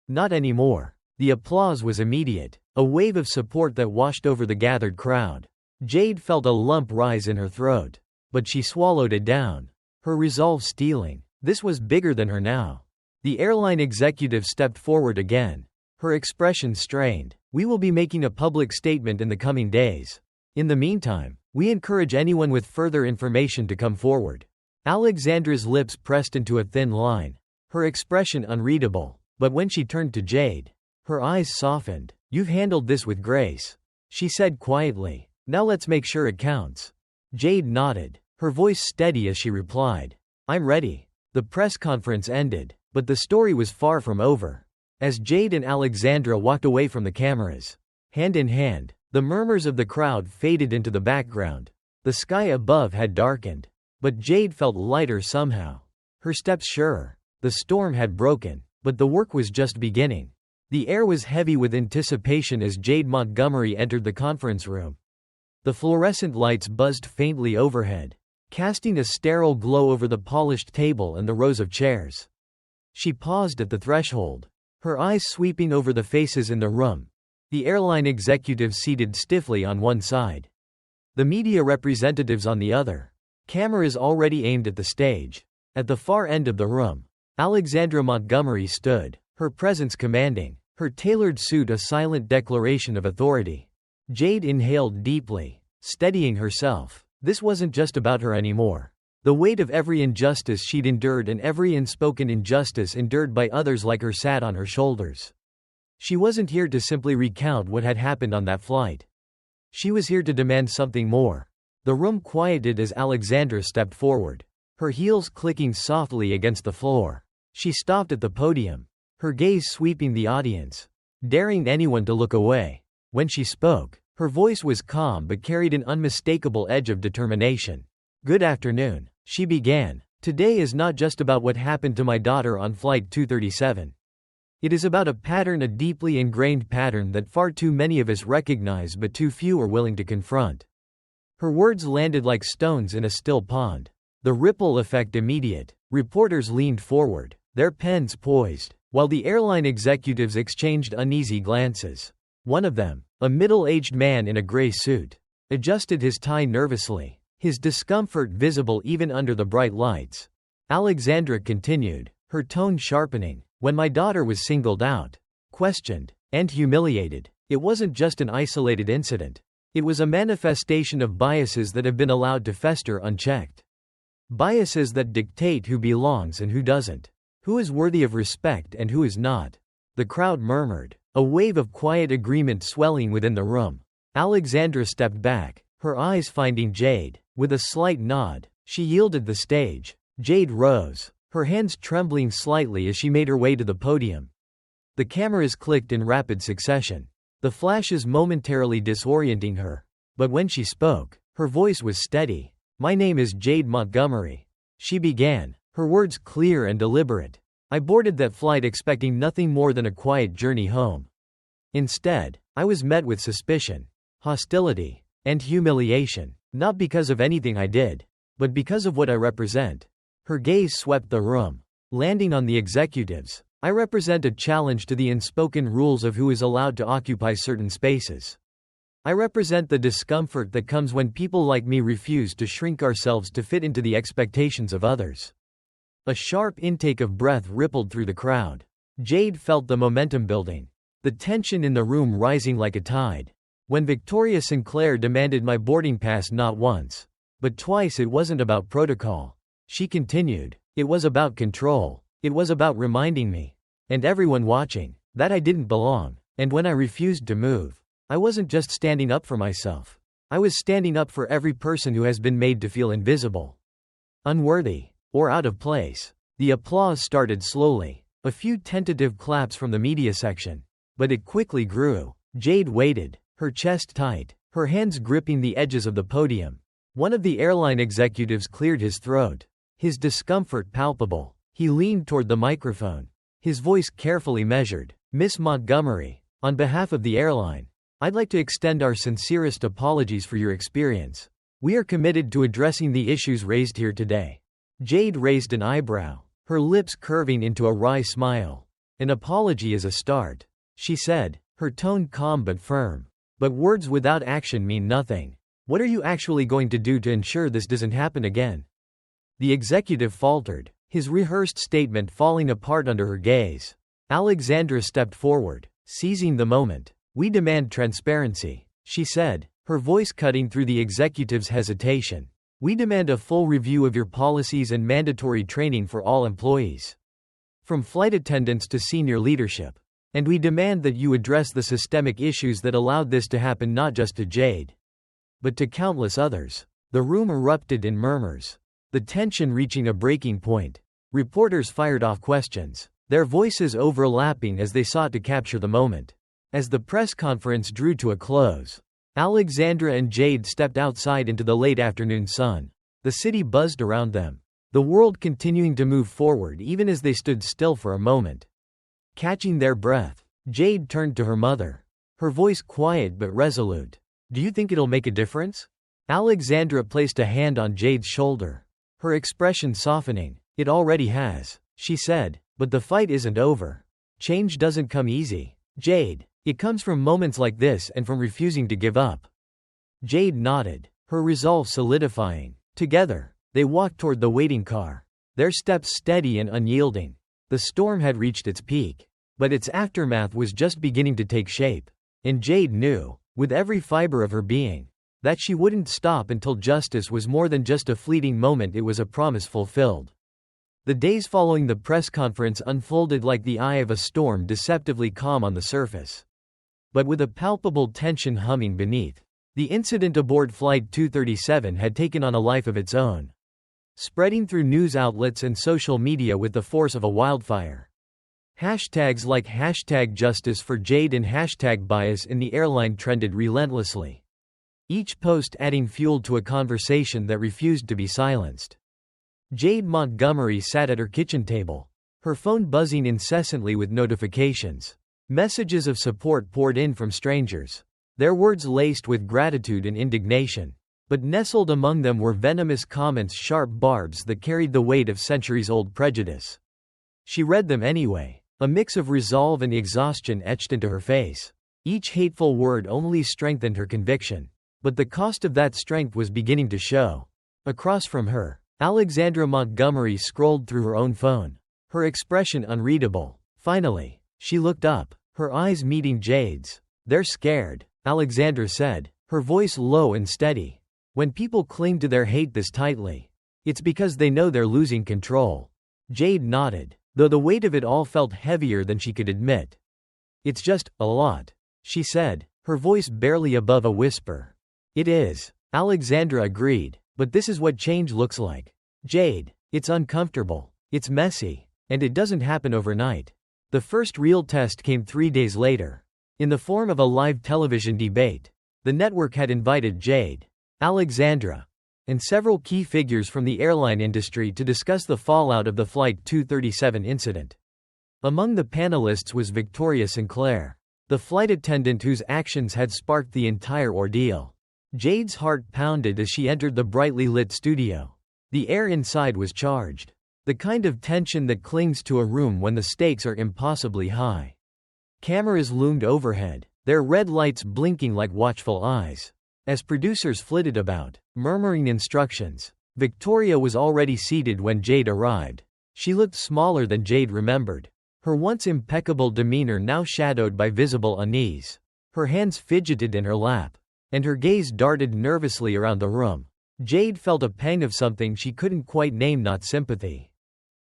Not anymore. The applause was immediate, a wave of support that washed over the gathered crowd. Jade felt a lump rise in her throat, but she swallowed it down, her resolve steeling. This was bigger than her now. The airline executive stepped forward again, her expression strained. We will be making a public statement in the coming days. In the meantime, we encourage anyone with further information to come forward. Alexandra's lips pressed into a thin line, her expression unreadable, but when she turned to Jade, her eyes softened. You've handled this with grace, she said quietly. Now let's make sure it counts. Jade nodded, her voice steady as she replied, I'm ready. The press conference ended, but the story was far from over. As Jade and Alexandra walked away from the cameras, hand in hand, the murmurs of the crowd faded into the background. The sky above had darkened, but Jade felt lighter somehow, her steps surer. The storm had broken, but the work was just beginning. The air was heavy with anticipation as Jade Montgomery entered the conference room. The fluorescent lights buzzed faintly overhead, casting a sterile glow over the polished table and the rows of chairs. She paused at the threshold, her eyes sweeping over the faces in the room, the airline executives seated stiffly on one side, the media representatives on the other, cameras already aimed at the stage. At the far end of the room, Alexandra Montgomery stood, her presence commanding, her tailored suit a silent declaration of authority. Jade inhaled deeply, steadying herself. This wasn't just about her anymore. The weight of every injustice she'd endured and every unspoken injustice endured by others like her sat on her shoulders. She wasn't here to simply recount what had happened on that flight. She was here to demand something more. The room quieted as Alexandra stepped forward, her heels clicking softly against the floor. She stopped at the podium, her gaze sweeping the audience, daring anyone to look away. When she spoke, her voice was calm but carried an unmistakable edge of determination. Good afternoon, she began. Today is not just about what happened to my daughter on Flight 237. It is about a pattern, a deeply ingrained pattern that far too many of us recognize but too few are willing to confront. Her words landed like stones in a still pond, the ripple effect immediate. Reporters leaned forward, their pens poised, while the airline executives exchanged uneasy glances. One of them, a middle-aged man in a gray suit, adjusted his tie nervously, his discomfort visible even under the bright lights. Alexandra continued, her tone sharpening. When my daughter was singled out, questioned, And humiliated. It wasn't just an isolated incident. It was a manifestation of biases that have been allowed to fester unchecked. Biases that dictate who belongs and who doesn't. Who is worthy of respect and who is not. The crowd murmured, a wave of quiet agreement swelling within the room. Alexandra stepped back, her eyes finding Jade. With a slight nod, she yielded the stage. Jade rose, her hands trembling slightly as she made her way to the podium. The cameras clicked in rapid succession, the flashes momentarily disorienting her. But when she spoke, her voice was steady. "My name is Jade Montgomery," she began, her words clear and deliberate. "I boarded that flight expecting nothing more than a quiet journey home. Instead, I was met with suspicion, hostility, and humiliation, not because of anything I did, but because of what I represent." Her gaze swept the room, landing on the executives. "I represent a challenge to the unspoken rules of who is allowed to occupy certain spaces. I represent the discomfort that comes when people like me refuse to shrink ourselves to fit into the expectations of others." A sharp intake of breath rippled through the crowd. Jade felt the momentum building, the tension in the room rising like a tide. "When Victoria Sinclair demanded my boarding pass not once, but twice, it wasn't about protocol," she continued. "It was about control. It was about reminding me, and everyone watching, that I didn't belong. And when I refused to move, I wasn't just standing up for myself. I was standing up for every person who has been made to feel invisible, unworthy, or out of place." The applause started slowly, a few tentative claps from the media section. But it quickly grew. Jade waited, her chest tight, her hands gripping the edges of the podium. One of the airline executives cleared his throat, his discomfort palpable. He leaned toward the microphone, his voice carefully measured. "Miss Montgomery, on behalf of the airline, I'd like to extend our sincerest apologies for your experience. We are committed to addressing the issues raised here today." Jade raised an eyebrow, her lips curving into a wry smile. "An apology is a start," she said, her tone calm but firm. "But words without action mean nothing. What are you actually going to do to ensure this doesn't happen again?" The executive faltered, his rehearsed statement falling apart under her gaze. Alexandra stepped forward, seizing the moment. "We demand transparency," she said, her voice cutting through the executive's hesitation. "We demand a full review of your policies and mandatory training for all employees, from flight attendants to senior leadership. And we demand that you address the systemic issues that allowed this to happen, not just to Jade, but to countless others." The room erupted in murmurs, the tension reaching a breaking point. Reporters fired off questions, their voices overlapping as they sought to capture the moment. As the press conference drew to a close, Alexandra and Jade stepped outside into the late afternoon sun. The city buzzed around them, the world continuing to move forward even as they stood still for a moment. Catching their breath, Jade turned to her mother, her voice quiet but resolute. "Do you think it'll make a difference?" Alexandra placed a hand on Jade's shoulder, her expression softening. "It already has," she said, "but the fight isn't over. Change doesn't come easy, Jade. It comes from moments like this and from refusing to give up." Jade nodded, her resolve solidifying. Together, they walked toward the waiting car, their steps steady and unyielding. The storm had reached its peak, but its aftermath was just beginning to take shape. And Jade knew, with every fiber of her being, that she wouldn't stop until justice was more than just a fleeting moment, it was a promise fulfilled. The days following the press conference unfolded like the eye of a storm, deceptively calm on the surface, but with a palpable tension humming beneath. The incident aboard Flight 237 had taken on a life of its own, spreading through news outlets and social media with the force of a wildfire. Hashtags like #Justice for Jade and #Bias in the airline trended relentlessly, each post adding fuel to a conversation that refused to be silenced. Jade Montgomery sat at her kitchen table, her phone buzzing incessantly with notifications. Messages of support poured in from strangers, their words laced with gratitude and indignation. But nestled among them were venomous comments, sharp barbs that carried the weight of centuries-old prejudice. She read them anyway, a mix of resolve and exhaustion etched into her face. Each hateful word only strengthened her conviction. But the cost of that strength was beginning to show. Across from her, Alexandra Montgomery scrolled through her own phone, her expression unreadable. Finally, she looked up, her eyes meeting Jade's. "They're scared," Alexandra said, her voice low and steady. "When people cling to their hate this tightly, it's because they know they're losing control." Jade nodded, though the weight of it all felt heavier than she could admit. "It's just a lot," she said, her voice barely above a whisper. "It is," Alexandra agreed, "but this is what change looks like. Jade, it's uncomfortable, it's messy, and it doesn't happen overnight." The first real test came 3 days later. In the form of a live television debate. The network had invited Jade, Alexandra, and several key figures from the airline industry to discuss the fallout of the Flight 237 incident. Among the panelists was Victoria Sinclair, the flight attendant whose actions had sparked the entire ordeal. Jade's heart pounded as she entered the brightly lit studio. The air inside was charged. The kind of tension that clings to a room when the stakes are impossibly high. Cameras loomed overhead, their red lights blinking like watchful eyes. As producers flitted about, murmuring instructions, Victoria was already seated when Jade arrived. She looked smaller than Jade remembered, her once impeccable demeanor now shadowed by visible unease. Her hands fidgeted in her lap, and her gaze darted nervously around the room. Jade felt a pang of something she couldn't quite name, not sympathy,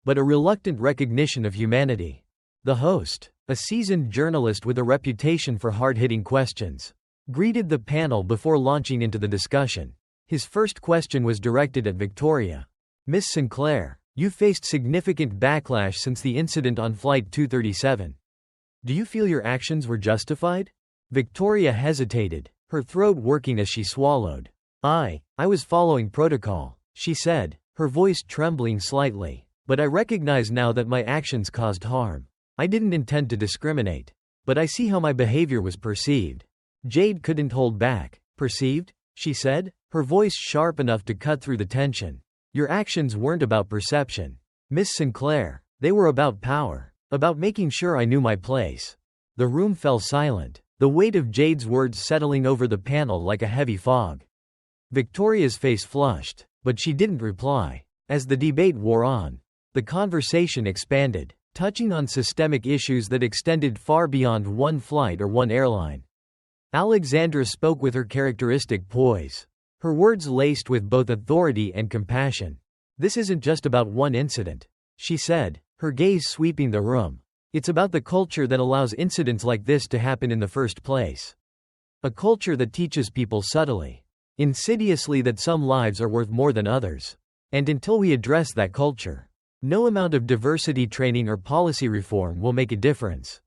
but a reluctant recognition of humanity. The host, a seasoned journalist with a reputation for hard-hitting questions, greeted the panel before launching into the discussion. His first question was directed at Victoria. "Miss Sinclair, you faced significant backlash since the incident on Flight 237. Do you feel your actions were justified?" Victoria hesitated, her throat working as she swallowed. I was following protocol," she said, her voice trembling slightly. "But I recognize now that my actions caused harm. I didn't intend to discriminate. But I see how my behavior was perceived." Jade couldn't hold back. "Perceived?" she said, her voice sharp enough to cut through the tension. "Your actions weren't about perception, Miss Sinclair. They were about power. About making sure I knew my place." The room fell silent, the weight of Jade's words settling over the panel like a heavy fog. Victoria's face flushed, but she didn't reply. As the debate wore on, the conversation expanded, touching on systemic issues that extended far beyond one flight or one airline. Alexandra spoke with her characteristic poise, her words laced with both authority and compassion. "This isn't just about one incident," she said, her gaze sweeping the room. "It's about the culture that allows incidents like this to happen in the first place. A culture that teaches people subtly, insidiously, that some lives are worth more than others. And until we address that culture, no amount of diversity training or policy reform will make a difference."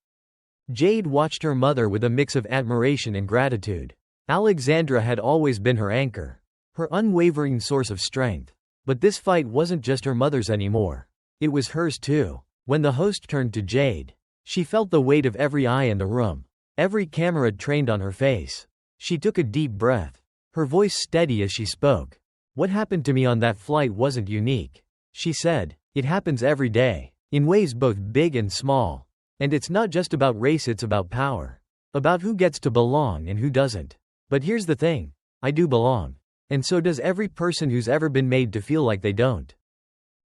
Jade watched her mother with a mix of admiration and gratitude. Alexandra had always been her anchor, her unwavering source of strength. But this fight wasn't just her mother's anymore. It was hers too. When the host turned to Jade, she felt the weight of every eye in the room, every camera trained on her face. She took a deep breath, her voice steady as she spoke. "What happened to me on that flight wasn't unique," she said. "It happens every day, in ways both big and small. And it's not just about race, it's about power. About who gets to belong and who doesn't. But here's the thing, I do belong. And so does every person who's ever been made to feel like they don't."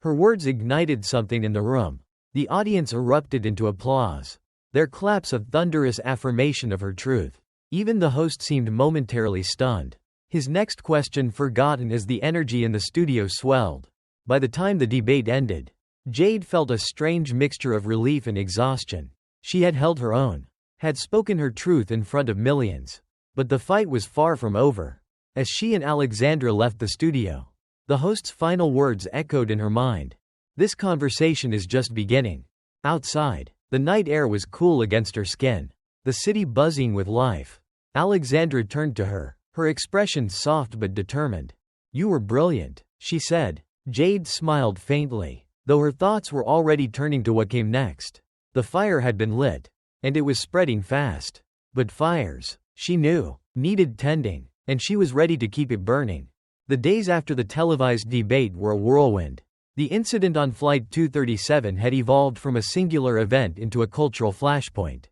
Her words ignited something in the room. The audience erupted into applause, their claps a thunderous affirmation of her truth. Even the host seemed momentarily stunned, his next question forgotten as the energy in the studio swelled. By the time the debate ended, Jade felt a strange mixture of relief and exhaustion. She had held her own, had spoken her truth in front of millions. But the fight was far from over. As she and Alexandra left the studio, the host's final words echoed in her mind. "This conversation is just beginning." Outside, the night air was cool against her skin, the city buzzing with life. Alexandra turned to her, her expression soft but determined. "You were brilliant," she said. Jade smiled faintly, though her thoughts were already turning to what came next. The fire had been lit, and it was spreading fast. But fires, she knew, needed tending, and she was ready to keep it burning. The days after the televised debate were a whirlwind. The incident on Flight 237 had evolved from a singular event into a cultural flashpoint,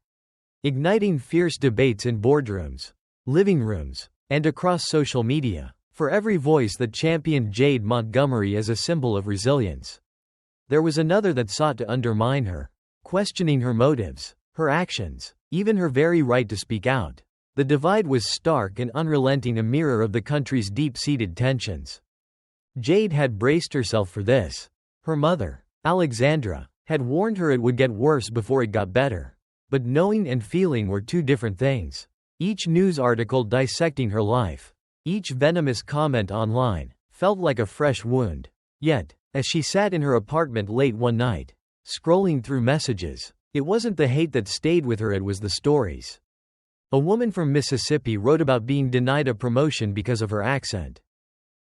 igniting fierce debates in boardrooms, living rooms, and across social media. For every voice that championed Jade Montgomery as a symbol of resilience, there was another that sought to undermine her, questioning her motives, her actions, even her very right to speak out. The divide was stark and unrelenting, a mirror of the country's deep-seated tensions. Jade had braced herself for this. Her mother, Alexandra, had warned her it would get worse before it got better. But knowing and feeling were two different things. Each news article dissecting her life, each venomous comment online, felt like a fresh wound. Yet, as she sat in her apartment late one night, scrolling through messages, it wasn't the hate that stayed with her, it was the stories. A woman from Mississippi wrote about being denied a promotion because of her accent.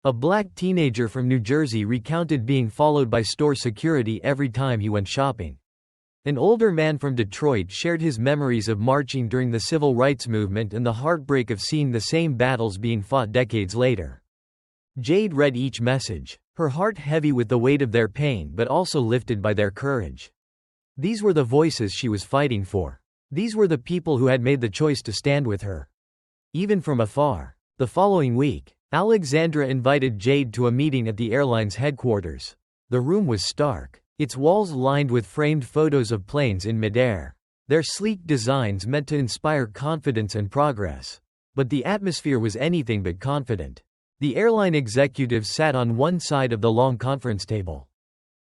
A black teenager from New Jersey recounted being followed by store security every time he went shopping. An older man from Detroit shared his memories of marching during the civil rights movement and the heartbreak of seeing the same battles being fought decades later. Jade read each message, her heart heavy with the weight of their pain but also lifted by their courage. These were the voices she was fighting for. These were the people who had made the choice to stand with her, even from afar. The following week, Alexandra invited Jade to a meeting at the airline's headquarters. The room was stark, its walls lined with framed photos of planes in midair, their sleek designs meant to inspire confidence and progress. But the atmosphere was anything but confident. The airline executives sat on one side of the long conference table,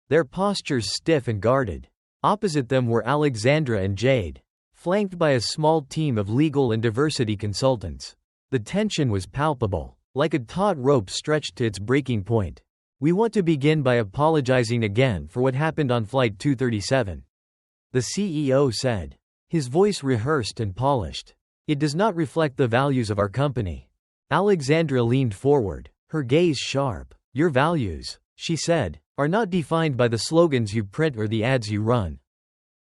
their postures stiff and guarded. Opposite them were Alexandra and Jade, flanked by a small team of legal and diversity consultants. The tension was palpable, like a taut rope stretched to its breaking point. "We want to begin by apologizing again for what happened on Flight 237. The CEO said, his voice rehearsed and polished. "It does not reflect the values of our company." Alexandra leaned forward, her gaze sharp. "Your values," she said, "are not defined by the slogans you print or the ads you run.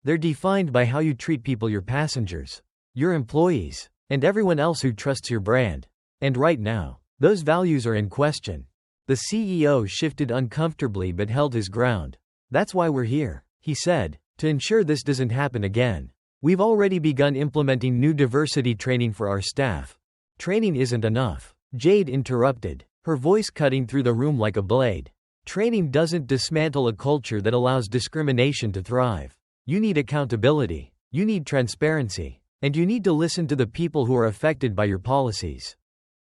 They're defined by how you treat people, your passengers, your employees, and everyone else who trusts your brand. And right now, those values are in question." The CEO shifted uncomfortably but held his ground. "That's why we're here," he said, "to ensure this doesn't happen again. We've already begun implementing new diversity training for our staff." "Training isn't enough," Jade interrupted, her voice cutting through the room like a blade. "Training doesn't dismantle a culture that allows discrimination to thrive. You need accountability, you need transparency, and you need to listen to the people who are affected by your policies.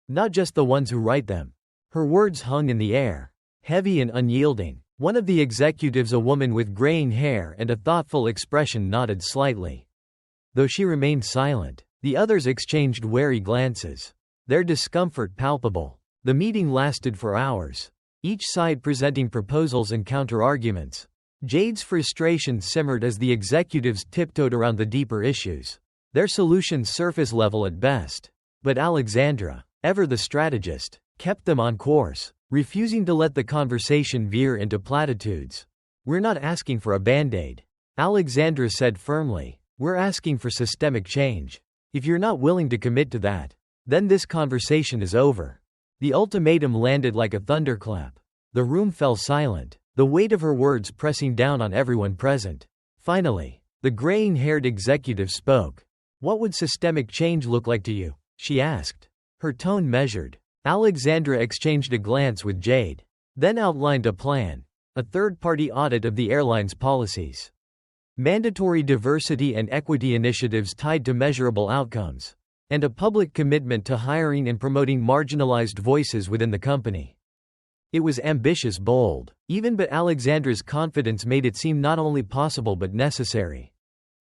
Not just the ones who write them." Her words hung in the air, heavy and unyielding. One of the executives, a woman with graying hair and a thoughtful expression, nodded slightly. Though she remained silent, the others exchanged wary glances, their discomfort palpable. The meeting lasted for hours, each side presenting proposals and counter-arguments. Jade's frustration simmered as the executives tiptoed around the deeper issues, their solutions surface level at best. But Alexandra, ever the strategist, kept them on course, refusing to let the conversation veer into platitudes. "We're not asking for a band-aid," Alexandra said firmly. "We're asking for systemic change. If you're not willing to commit to that, then this conversation is over." The ultimatum landed like a thunderclap. The room fell silent, the weight of her words pressing down on everyone present. Finally, the graying-haired executive spoke. "What would systemic change look like to you?" she asked, her tone measured. Alexandra exchanged a glance with Jade, then outlined a plan: a third-party audit of the airline's policies, mandatory diversity and equity initiatives tied to measurable outcomes, and a public commitment to hiring and promoting marginalized voices within the company. It was ambitious, bold, even, but Alexandra's confidence made it seem not only possible but necessary.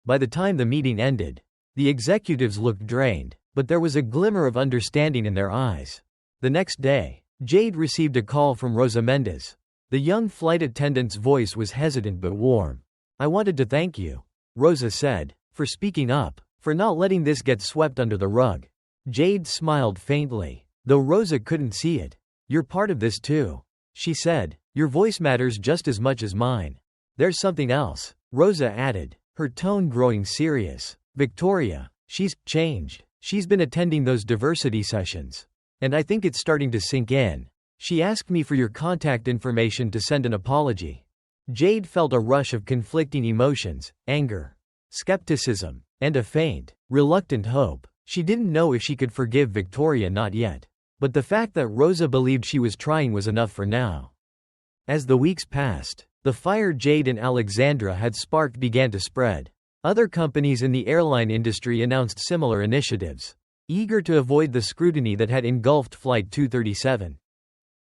By the time the meeting ended, the executives looked drained, but there was a glimmer of understanding in their eyes. The next day, Jade received a call from Rosa Mendez. The young flight attendant's voice was hesitant but warm. "I wanted to thank you," Rosa said, "for speaking up, for not letting this get swept under the rug." Jade smiled faintly, though Rosa couldn't see it. "You're part of this too," she said. "Your voice matters just as much as mine." "There's something else," Rosa added, her tone growing serious. "Victoria, she's changed. She's been attending those diversity sessions, and I think it's starting to sink in. She asked me for your contact information to send an apology." Jade felt a rush of conflicting emotions: anger, skepticism, and a faint, reluctant hope. She didn't know if she could forgive Victoria, not yet. But the fact that Rosa believed she was trying was enough for now. As the weeks passed, the fire Jade and Alexandra had sparked began to spread. Other companies in the airline industry announced similar initiatives, eager to avoid the scrutiny that had engulfed Flight 237.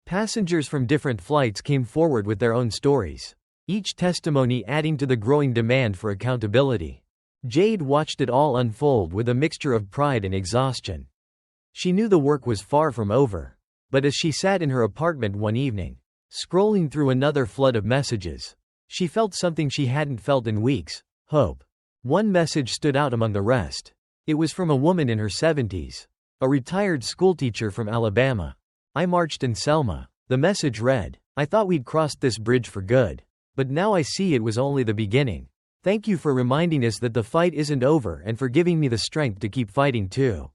Passengers from different flights came forward with their own stories, each testimony adding to the growing demand for accountability. Jade watched it all unfold with a mixture of pride and exhaustion. She knew the work was far from over. But as she sat in her apartment one evening, scrolling through another flood of messages, she felt something she hadn't felt in weeks: hope. One message stood out among the rest. It was from a woman in her 70s, a retired schoolteacher from Alabama. "I marched in Selma." The message read, "I thought we'd crossed this bridge for good. But now I see it was only the beginning. Thank you for reminding us that the fight isn't over and for giving me the strength to keep fighting too."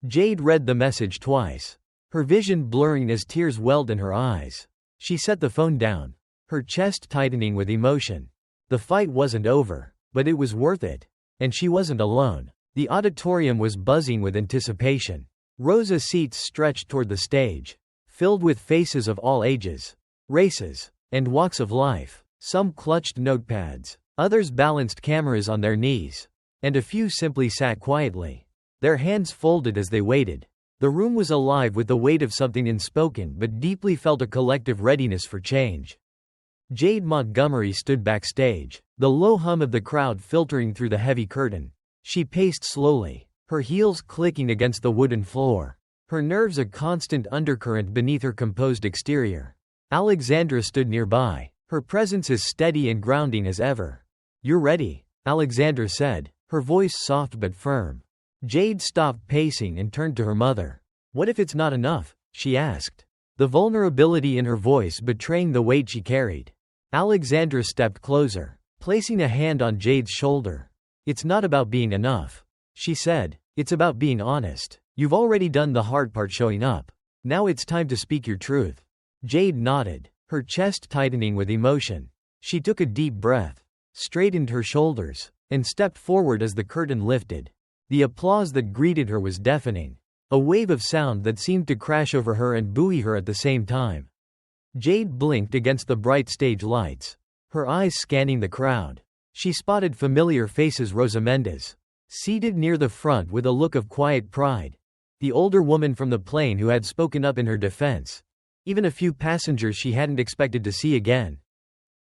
Jade read the message twice, her vision blurring as tears welled in her eyes. She set the phone down, her chest tightening with emotion. The fight wasn't over, but it was worth it. And she wasn't alone. The auditorium was buzzing with anticipation. Rows of seats stretched toward the stage, filled with faces of all ages, races, and walks of life. Some clutched notepads, others balanced cameras on their knees, and a few simply sat quietly, their hands folded as they waited. The room was alive with the weight of something unspoken but deeply felt, a collective readiness for change. Jade Montgomery stood backstage, the low hum of the crowd filtering through the heavy curtain. She paced slowly, her heels clicking against the wooden floor, her nerves a constant undercurrent beneath her composed exterior. Alexandra stood nearby, her presence as steady and grounding as ever. "You're ready," Alexandra said, her voice soft but firm. Jade stopped pacing and turned to her mother. "What if it's not enough?" she asked, the vulnerability in her voice betraying the weight she carried. Alexandra stepped closer, placing a hand on Jade's shoulder. "It's not about being enough," she said. "It's about being honest. You've already done the hard part, showing up. Now it's time to speak your truth." Jade nodded, her chest tightening with emotion. She took a deep breath, straightened her shoulders, and stepped forward as the curtain lifted. The applause that greeted her was deafening, a wave of sound that seemed to crash over her and buoy her at the same time. Jade blinked against the bright stage lights, her eyes scanning the crowd. She spotted familiar faces: Rosa Mendez, seated near the front with a look of quiet pride, the older woman from the plane who had spoken up in her defense, even a few passengers she hadn't expected to see again.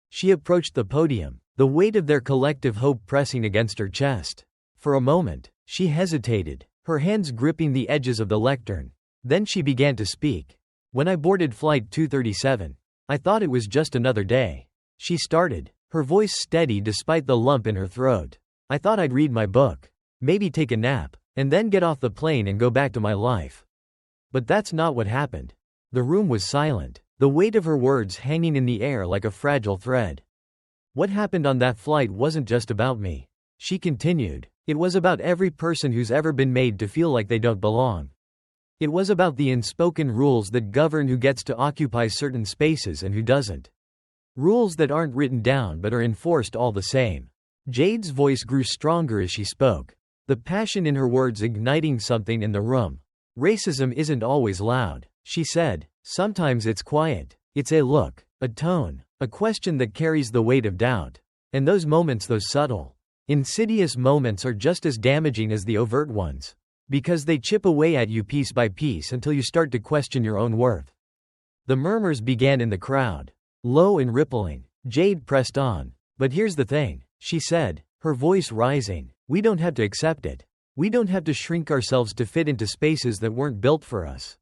She approached the podium, the weight of their collective hope pressing against her chest. For a moment, she hesitated, her hands gripping the edges of the lectern. Then she began to speak. "When I boarded Flight 237, I thought it was just another day," she started, her voice steady despite the lump in her throat. "I thought I'd read my book, maybe take a nap, and then get off the plane and go back to my life. But that's not what happened." The room was silent, the weight of her words hanging in the air like a fragile thread. "What happened on that flight wasn't just about me," she continued. "It was about every person who's ever been made to feel like they don't belong. It was about the unspoken rules that govern who gets to occupy certain spaces and who doesn't. Rules that aren't written down but are enforced all the same." Jade's voice grew stronger as she spoke, the passion in her words igniting something in the room. "Racism isn't always loud," she said. "Sometimes it's quiet. It's a look, a tone, a question that carries the weight of doubt. And those moments, those subtle, insidious moments, are just as damaging as the overt ones, because they chip away at you piece by piece until you start to question your own worth." The murmurs began in the crowd, low and rippling. Jade pressed on. "But here's the thing," she said, her voice rising. "We don't have to accept it. We don't have to shrink ourselves to fit into spaces that weren't built for us.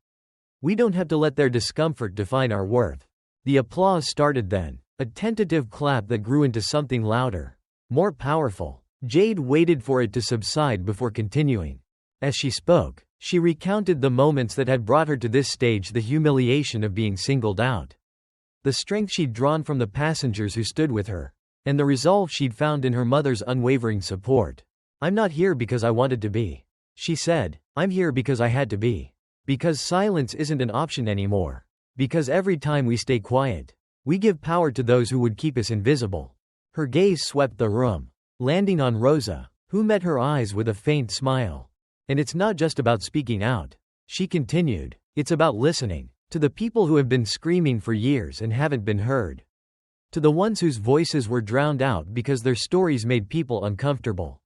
We don't have to let their discomfort define our worth." The applause started then, a tentative clap that grew into something louder, more powerful. Jade waited for it to subside before continuing. As she spoke, she recounted the moments that had brought her to this stage, the humiliation of being singled out, the strength she'd drawn from the passengers who stood with her, and the resolve she'd found in her mother's unwavering support. "I'm not here because I wanted to be," she said. "I'm here because I had to be. Because silence isn't an option anymore. Because every time we stay quiet, we give power to those who would keep us invisible." Her gaze swept the room, landing on Rosa, who met her eyes with a faint smile. "And it's not just about speaking out," she continued. "It's about listening to the people who have been screaming for years and haven't been heard. To the ones whose voices were drowned out because their stories made people uncomfortable.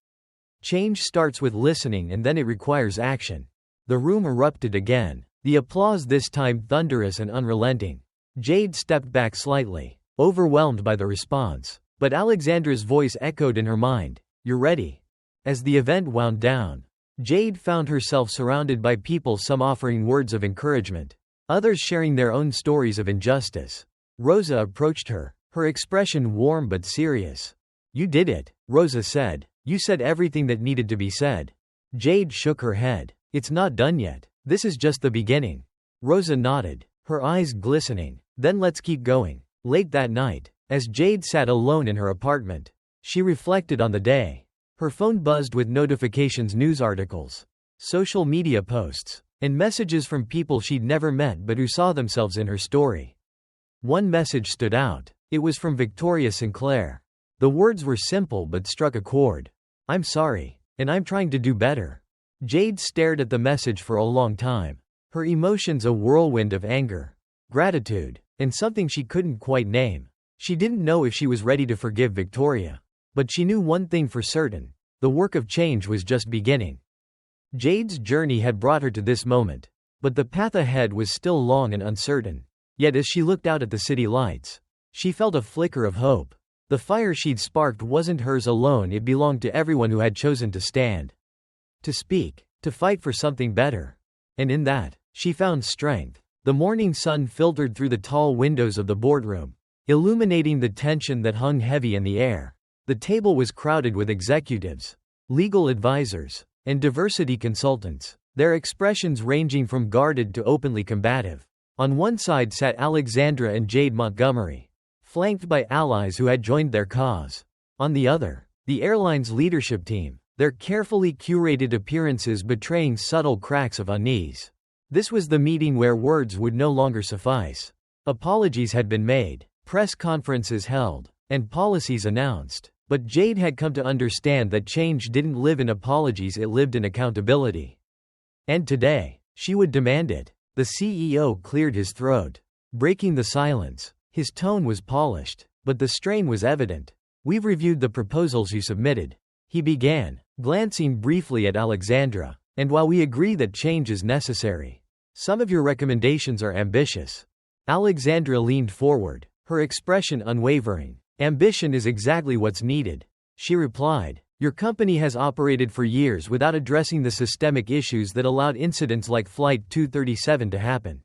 Change starts with listening and then it requires action. The room erupted again. The applause this time thunderous and unrelenting. Jade stepped back slightly, overwhelmed by the response. But Alexandra's voice echoed in her mind. You're ready. As the event wound down, Jade found herself surrounded by people, some offering words of encouragement, others sharing their own stories of injustice. Rosa approached her, her expression warm but serious. You did it, Rosa said. You said everything that needed to be said. Jade shook her head. It's not done yet. This is just the beginning. Rosa nodded, her eyes glistening. Then let's keep going. Late that night, as Jade sat alone in her apartment, she reflected on the day. Her phone buzzed with notifications, news articles, social media posts, and messages from people she'd never met but who saw themselves in her story. One message stood out. It was from Victoria Sinclair. The words were simple but struck a chord. I'm sorry, and I'm trying to do better. Jade stared at the message for a long time, her emotions a whirlwind of anger, gratitude, and something she couldn't quite name. She didn't know if she was ready to forgive Victoria. But she knew one thing for certain. The work of change was just beginning. Jade's journey had brought her to this moment. But the path ahead was still long and uncertain. Yet as she looked out at the city lights, she felt a flicker of hope. The fire she'd sparked wasn't hers alone, it belonged to everyone who had chosen to stand, to speak, to fight for something better. And in that, she found strength. The morning sun filtered through the tall windows of the boardroom, illuminating the tension that hung heavy in the air. The table was crowded with executives, legal advisors, and diversity consultants, their expressions ranging from guarded to openly combative. On one side sat Alexandra and Jade Montgomery, flanked by allies who had joined their cause. On the other, the airline's leadership team, their carefully curated appearances betraying subtle cracks of unease. This was the meeting where words would no longer suffice. Apologies had been made, press conferences held, and policies announced. But Jade had come to understand that change didn't live in apologies, it lived in accountability. And today, she would demand it. The CEO cleared his throat, breaking the silence. His tone was polished, but the strain was evident. We've reviewed the proposals you submitted, he began, glancing briefly at Alexandra. And while we agree that change is necessary, some of your recommendations are ambitious. Alexandra leaned forward, her expression unwavering. Ambition is exactly what's needed, she replied. Your company has operated for years without addressing the systemic issues that allowed incidents like Flight 237 to happen.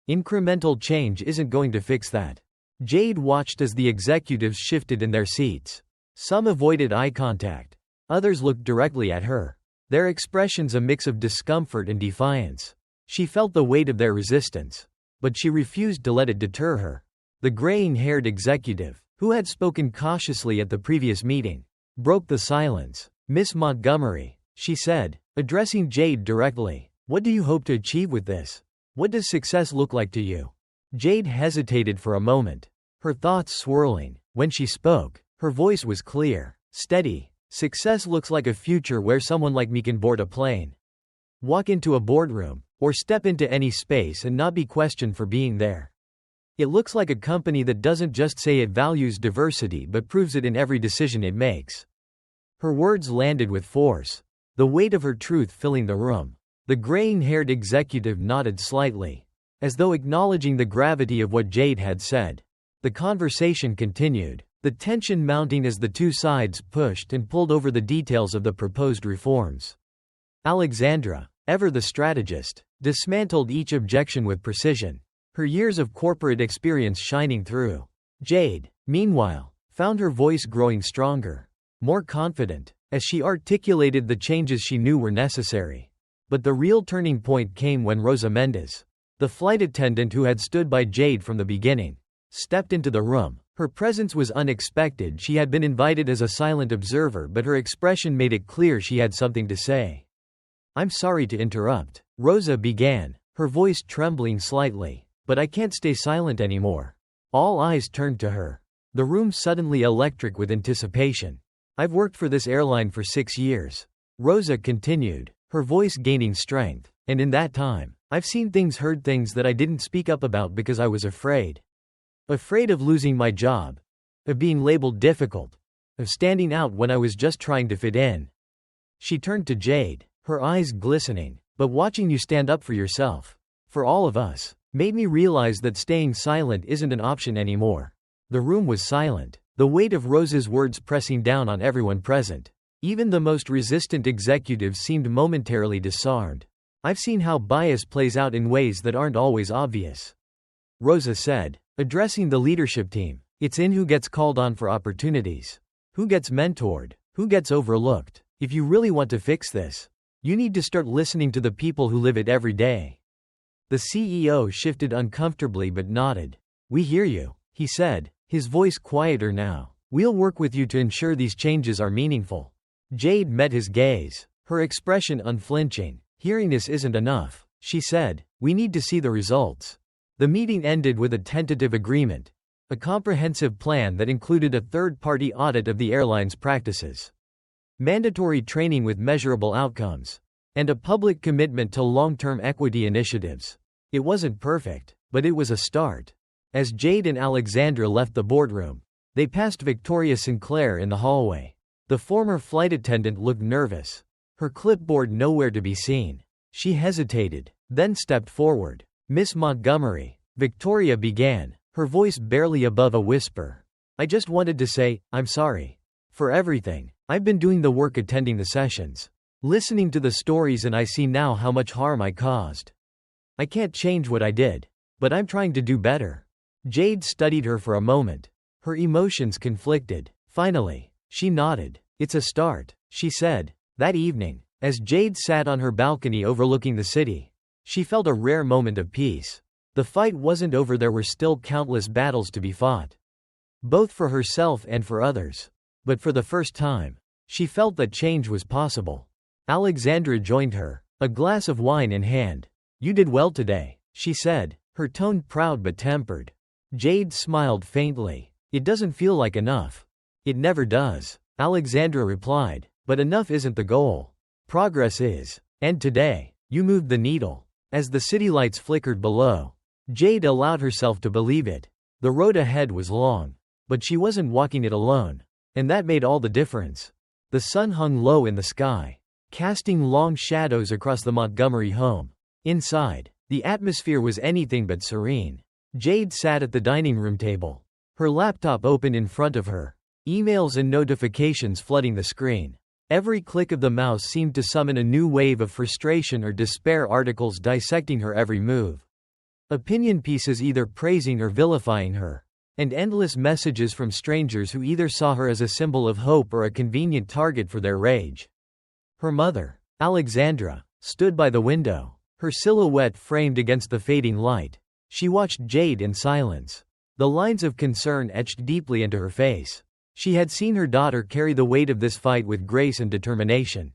Incremental change isn't going to fix that. Jade watched as the executives shifted in their seats. Some avoided eye contact. Others looked directly at her, their expressions a mix of discomfort and defiance. She felt the weight of their resistance, but she refused to let it deter her. The graying-haired executive, who had spoken cautiously at the previous meeting, broke the silence. Miss Montgomery, she said, addressing Jade directly, what do you hope to achieve with this? What does success look like to you? Jade hesitated for a moment, her thoughts swirling. When she spoke, her voice was clear, steady. Success looks like a future where someone like me can board a plane, walk into a boardroom, or step into any space and not be questioned for being there. It looks like a company that doesn't just say it values diversity but proves it in every decision it makes. Her words landed with force, the weight of her truth filling the room. The graying-haired executive nodded slightly, as though acknowledging the gravity of what Jade had said. The conversation continued, the tension mounting as the two sides pushed and pulled over the details of the proposed reforms. Alexandra, ever the strategist, dismantled each objection with precision, her years of corporate experience shining through. Jade, meanwhile, found her voice growing stronger, more confident, as she articulated the changes she knew were necessary. But the real turning point came when Rosa Mendez, the flight attendant who had stood by Jade from the beginning, stepped into the room. Her presence was unexpected. She had been invited as a silent observer, but her expression made it clear she had something to say. I'm sorry to interrupt, Rosa began, her voice trembling slightly. But I can't stay silent anymore. All eyes turned to her. The room suddenly electric with anticipation. I've worked for this airline for 6 years. Rosa continued, her voice gaining strength. And in that time, I've seen things, heard things that I didn't speak up about because I was afraid. Afraid of losing my job. of being labeled difficult, of standing out when I was just trying to fit in. She turned to Jade, her eyes glistening. But watching you stand up for yourself, for all of us, made me realize that staying silent isn't an option anymore. The room was silent, the weight of Rose's words pressing down on everyone present. Even the most resistant executives seemed momentarily disarmed. I've seen how bias plays out in ways that aren't always obvious, Rosa said, addressing the leadership team. It's in who gets called on for opportunities, who gets mentored, who gets overlooked. If you really want to fix this, you need to start listening to the people who live it every day. The CEO shifted uncomfortably but nodded. We hear you, he said, his voice quieter now. We'll work with you to ensure these changes are meaningful. Jade met his gaze, her expression unflinching. Hearing this isn't enough, she said. We need to see the results. The meeting ended with a tentative agreement, a comprehensive plan that included a third-party audit of the airline's practices, mandatory training with measurable outcomes, and a public commitment to long-term equity initiatives. It wasn't perfect, but it was a start. As Jade and Alexandra left the boardroom, they passed Victoria Sinclair in the hallway. The former flight attendant looked nervous, her clipboard nowhere to be seen. She hesitated, then stepped forward. Miss Montgomery, Victoria began, her voice barely above a whisper. I just wanted to say, I'm sorry for everything. I've been doing the work attending the sessions, listening to the stories, and I see now how much harm I caused. I can't change what I did, but I'm trying to do better. Jade studied her for a moment, her emotions conflicted. Finally, she nodded. It's a start, she said. That evening, as Jade sat on her balcony overlooking the city, she felt a rare moment of peace. The fight wasn't over, there were still countless battles to be fought, both for herself and for others. But for the first time, she felt that change was possible. Alexandra joined her, a glass of wine in hand. You did well today, she said, her tone proud but tempered. Jade smiled faintly. It doesn't feel like enough. It never does, Alexandra replied. But enough isn't the goal. Progress is. And today, you moved the needle. As the city lights flickered below, Jade allowed herself to believe it. The road ahead was long, but she wasn't walking it alone. And that made all the difference. The sun hung low in the sky, casting long shadows across the Montgomery home. Inside, the atmosphere was anything but serene. Jade sat at the dining room table, her laptop open in front of her, emails and notifications flooding the screen. Every click of the mouse seemed to summon a new wave of frustration or despair, articles dissecting her every move, opinion pieces either praising or vilifying her, and endless messages from strangers who either saw her as a symbol of hope or a convenient target for their rage. Her mother, Alexandra, stood by the window, her silhouette framed against the fading light. She watched Jade in silence, the lines of concern etched deeply into her face. She had seen her daughter carry the weight of this fight with grace and determination.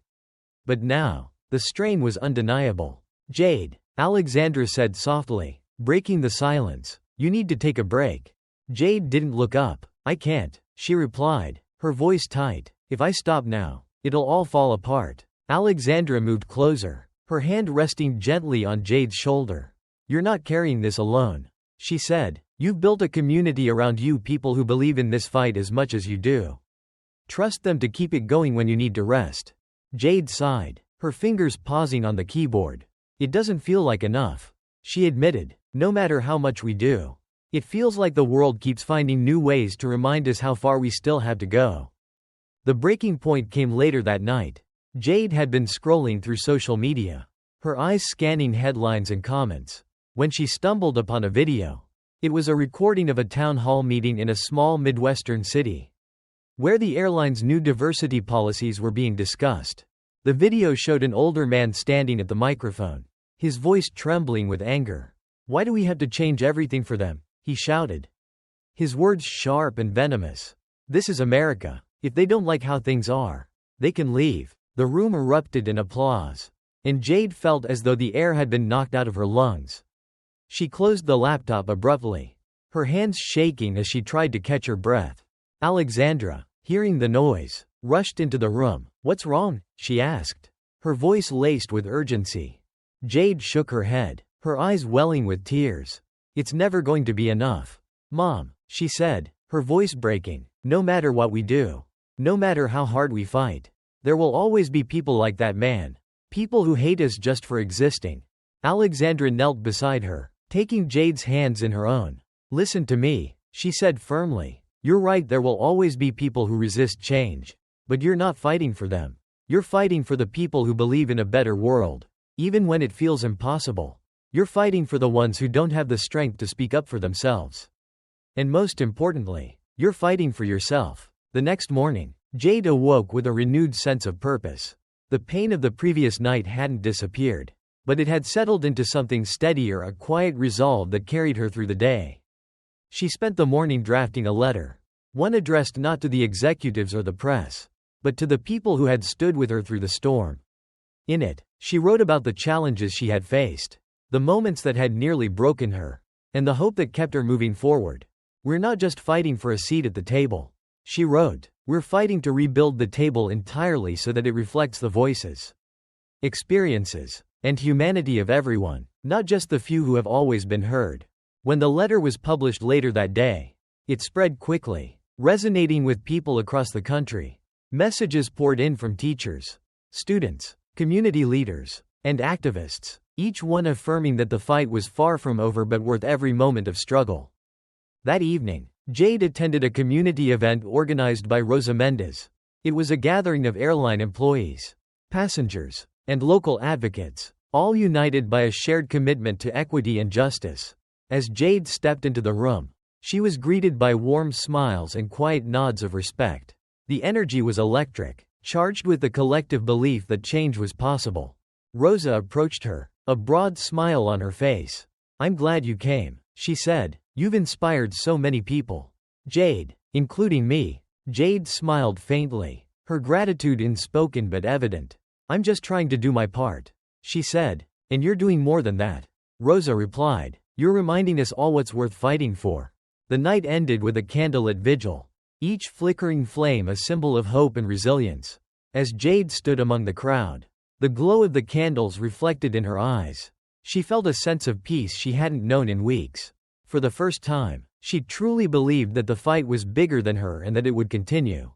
But now, the strain was undeniable. Jade, Alexandra said softly, breaking the silence, you need to take a break. Jade didn't look up. I can't, she replied, her voice tight. If I stop now, it'll all fall apart. Alexandra moved closer, her hand resting gently on Jade's shoulder. You're not carrying this alone, she said. You've built a community around you, people who believe in this fight as much as you do. Trust them to keep it going when you need to rest. Jade sighed, her fingers pausing on the keyboard. It doesn't feel like enough, she admitted. No matter how much we do, it feels like the world keeps finding new ways to remind us how far we still have to go. The breaking point came later that night. Jade had been scrolling through social media, her eyes scanning headlines and comments, when she stumbled upon a video. It was a recording of a town hall meeting in a small Midwestern city, where the airline's new diversity policies were being discussed. The video showed an older man standing at the microphone, his voice trembling with anger. Why do we have to change everything for them? He shouted, his words sharp and venomous. This is America. If they don't like how things are, they can leave. The room erupted in applause, and Jade felt as though the air had been knocked out of her lungs. She closed the laptop abruptly, her hands shaking as she tried to catch her breath. Alexandra, hearing the noise, rushed into the room. What's wrong? She asked, her voice laced with urgency. Jade shook her head, her eyes welling with tears. It's never going to be enough. Mom, she said, her voice breaking. No matter what we do, no matter how hard we fight, there will always be people like that man. People who hate us just for existing. Alexandra knelt beside her, taking Jade's hands in her own. Listen to me, she said firmly. You're right, there will always be people who resist change. But you're not fighting for them. You're fighting for the people who believe in a better world, even when it feels impossible. You're fighting for the ones who don't have the strength to speak up for themselves. And most importantly, you're fighting for yourself. The next morning, Jade awoke with a renewed sense of purpose. The pain of the previous night hadn't disappeared, but it had settled into something steadier, a quiet resolve that carried her through the day. She spent the morning drafting a letter, one addressed not to the executives or the press, but to the people who had stood with her through the storm. In it, she wrote about the challenges she had faced, the moments that had nearly broken her, and the hope that kept her moving forward. We're not just fighting for a seat at the table, she wrote. We're fighting to rebuild the table entirely so that it reflects the voices, experiences, and humanity of everyone, not just the few who have always been heard. When the letter was published later that day, it spread quickly, resonating with people across the country. Messages poured in from teachers, students, community leaders, and activists, each one affirming that the fight was far from over but worth every moment of struggle. That evening, Jade attended a community event organized by Rosa Mendez. It was a gathering of airline employees, passengers, and local advocates, all united by a shared commitment to equity and justice. As Jade stepped into the room, she was greeted by warm smiles and quiet nods of respect. The energy was electric, charged with the collective belief that change was possible. Rosa approached her, a broad smile on her face. I'm glad you came, she said. You've inspired so many people. Jade, including me. Jade smiled faintly, her gratitude unspoken but evident. I'm just trying to do my part, she said. And you're doing more than that, Rosa replied. You're reminding us all what's worth fighting for. The night ended with a candlelit vigil, each flickering flame a symbol of hope and resilience. As Jade stood among the crowd, the glow of the candles reflected in her eyes. She felt a sense of peace she hadn't known in weeks. For the first time, she truly believed that the fight was bigger than her and that it would continue.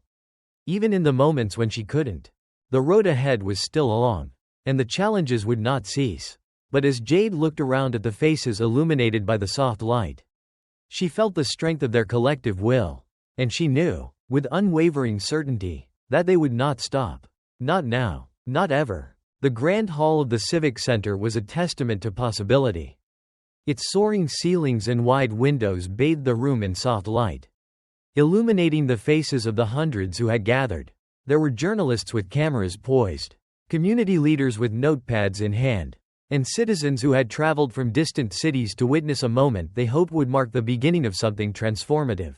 Even in the moments when she couldn't. The road ahead was still long, and the challenges would not cease. But as Jade looked around at the faces illuminated by the soft light, she felt the strength of their collective will. And she knew, with unwavering certainty, that they would not stop. Not now, not ever. The grand hall of the Civic Center was a testament to possibility. Its soaring ceilings and wide windows bathed the room in soft light, illuminating the faces of the hundreds who had gathered. There were journalists with cameras poised, community leaders with notepads in hand, and citizens who had traveled from distant cities to witness a moment they hoped would mark the beginning of something transformative.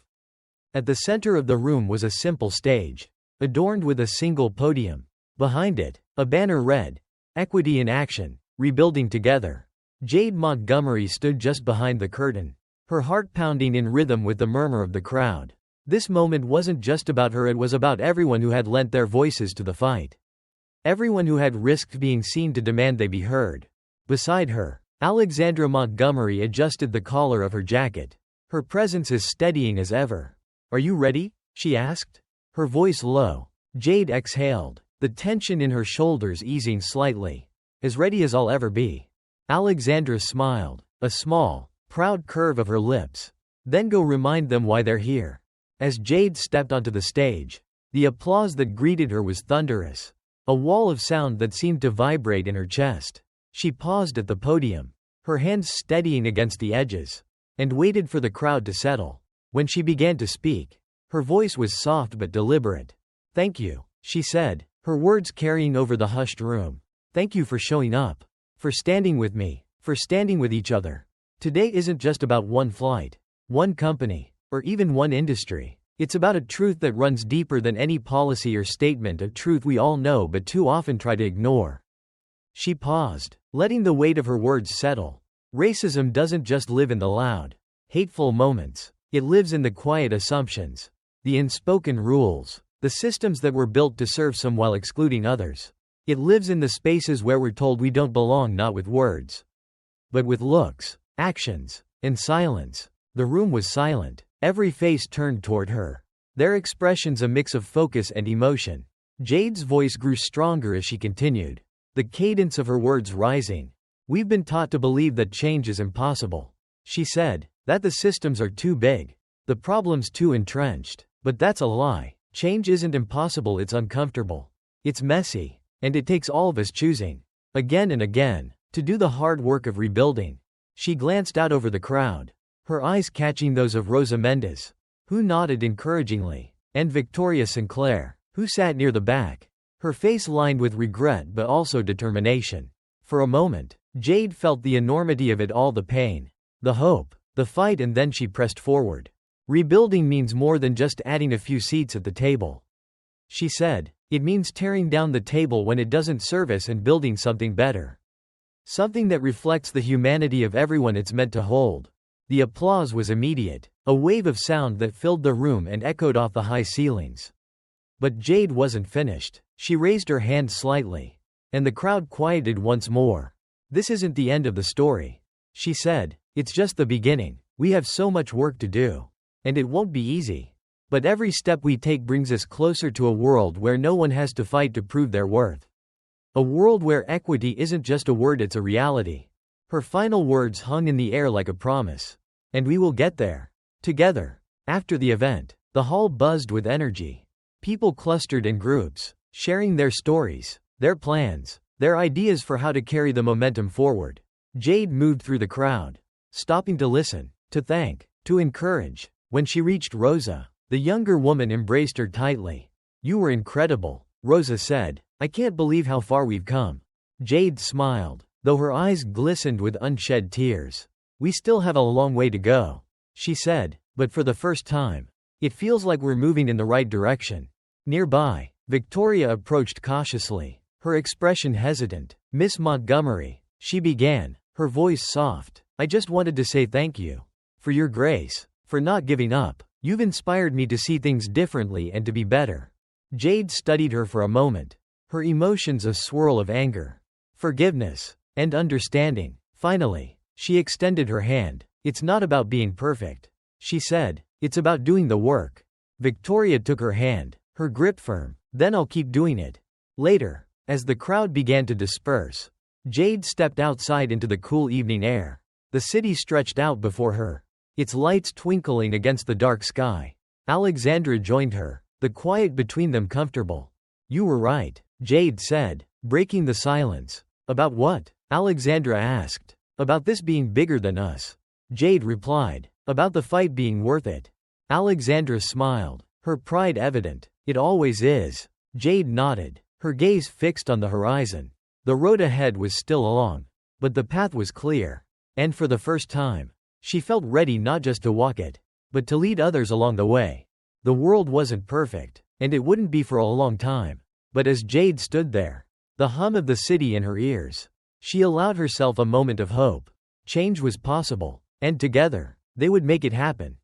At the center of the room was a simple stage, adorned with a single podium. Behind it, a banner read, "Equity in Action, Rebuilding Together." Jade Montgomery stood just behind the curtain, her heart pounding in rhythm with the murmur of the crowd. This moment wasn't just about her, it was about everyone who had lent their voices to the fight. Everyone who had risked being seen to demand they be heard. Beside her, Alexandra Montgomery adjusted the collar of her jacket, her presence as steadying as ever. Are you ready? She asked, her voice low. Jade exhaled, the tension in her shoulders easing slightly. As ready as I'll ever be. Alexandra smiled, a small, proud curve of her lips. Then go remind them why they're here. As Jade stepped onto the stage, the applause that greeted her was thunderous, a wall of sound that seemed to vibrate in her chest. She paused at the podium, her hands steadying against the edges, and waited for the crowd to settle. When she began to speak, her voice was soft but deliberate. Thank you, she said, her words carrying over the hushed room. Thank you for showing up. For standing with me, for standing with each other. Today isn't just about one flight, one company, or even one industry. It's about a truth that runs deeper than any policy or statement, a truth we all know but too often try to ignore. She paused, letting the weight of her words settle. Racism doesn't just live in the loud, hateful moments. It lives in the quiet assumptions, the unspoken rules, the systems that were built to serve some while excluding others. It lives in the spaces where we're told we don't belong, not with words, but with looks, actions, and silence. The room was silent, Every face turned toward her, their expressions a mix of focus and emotion. Jade's voice grew stronger as she continued, the cadence of her words rising. We've been taught to believe that change is impossible. She said, that the systems are too big, the problems too entrenched. But that's a lie. Change isn't impossible, it's uncomfortable. It's messy. And it takes all of us choosing, again and again, to do the hard work of rebuilding. She glanced out over the crowd, her eyes catching those of Rosa Mendez, who nodded encouragingly, and Victoria Sinclair, who sat near the back, her face lined with regret but also determination. For a moment, Jade felt the enormity of it all, the pain, the hope, the fight, and then she pressed forward. Rebuilding means more than just adding a few seats at the table, she said. It means tearing down the table when it doesn't serve us and building something better. Something that reflects the humanity of everyone it's meant to hold. The applause was immediate, a wave of sound that filled the room and echoed off the high ceilings. But Jade wasn't finished. She raised her hand slightly, and the crowd quieted once more. This isn't the end of the story, she said. It's just the beginning. We have so much work to do. And it won't be easy. But every step we take brings us closer to a world where no one has to fight to prove their worth. A world where equity isn't just a word, it's a reality. Her final words hung in the air like a promise. And we will get there. Together. After the event, the hall buzzed with energy. People clustered in groups, sharing their stories, their plans, their ideas for how to carry the momentum forward. Jade moved through the crowd, stopping to listen, to thank, to encourage. When she reached Rosa, the younger woman embraced her tightly. You were incredible, Rosa said. I can't believe how far we've come. Jade smiled, though her eyes glistened with unshed tears. We still have a long way to go, she said, but for the first time, it feels like we're moving in the right direction. Nearby, Victoria approached cautiously, her expression hesitant. Miss Montgomery, she began, her voice soft. I just wanted to say thank you. For your grace. For not giving up. You've inspired me to see things differently and to be better. Jade studied her for a moment, her emotions a swirl of anger, forgiveness, and understanding. Finally, she extended her hand. It's not about being perfect, she said. It's about doing the work. Victoria took her hand, her grip firm. Then I'll keep doing it. Later, as the crowd began to disperse, Jade stepped outside into the cool evening air. The city stretched out before her, its lights twinkling against the dark sky. Alexandra joined her, the quiet between them comfortable. You were right, Jade said, breaking the silence. About what? Alexandra asked. About this being bigger than us. Jade replied. About the fight being worth it. Alexandra smiled, her pride evident. It always is. Jade nodded, her gaze fixed on the horizon. The road ahead was still long, but the path was clear. And for the first time, she felt ready not just to walk it, but to lead others along the way. The world wasn't perfect, and it wouldn't be for a long time. But as Jade stood there, the hum of the city in her ears, she allowed herself a moment of hope. Change was possible, and together, they would make it happen.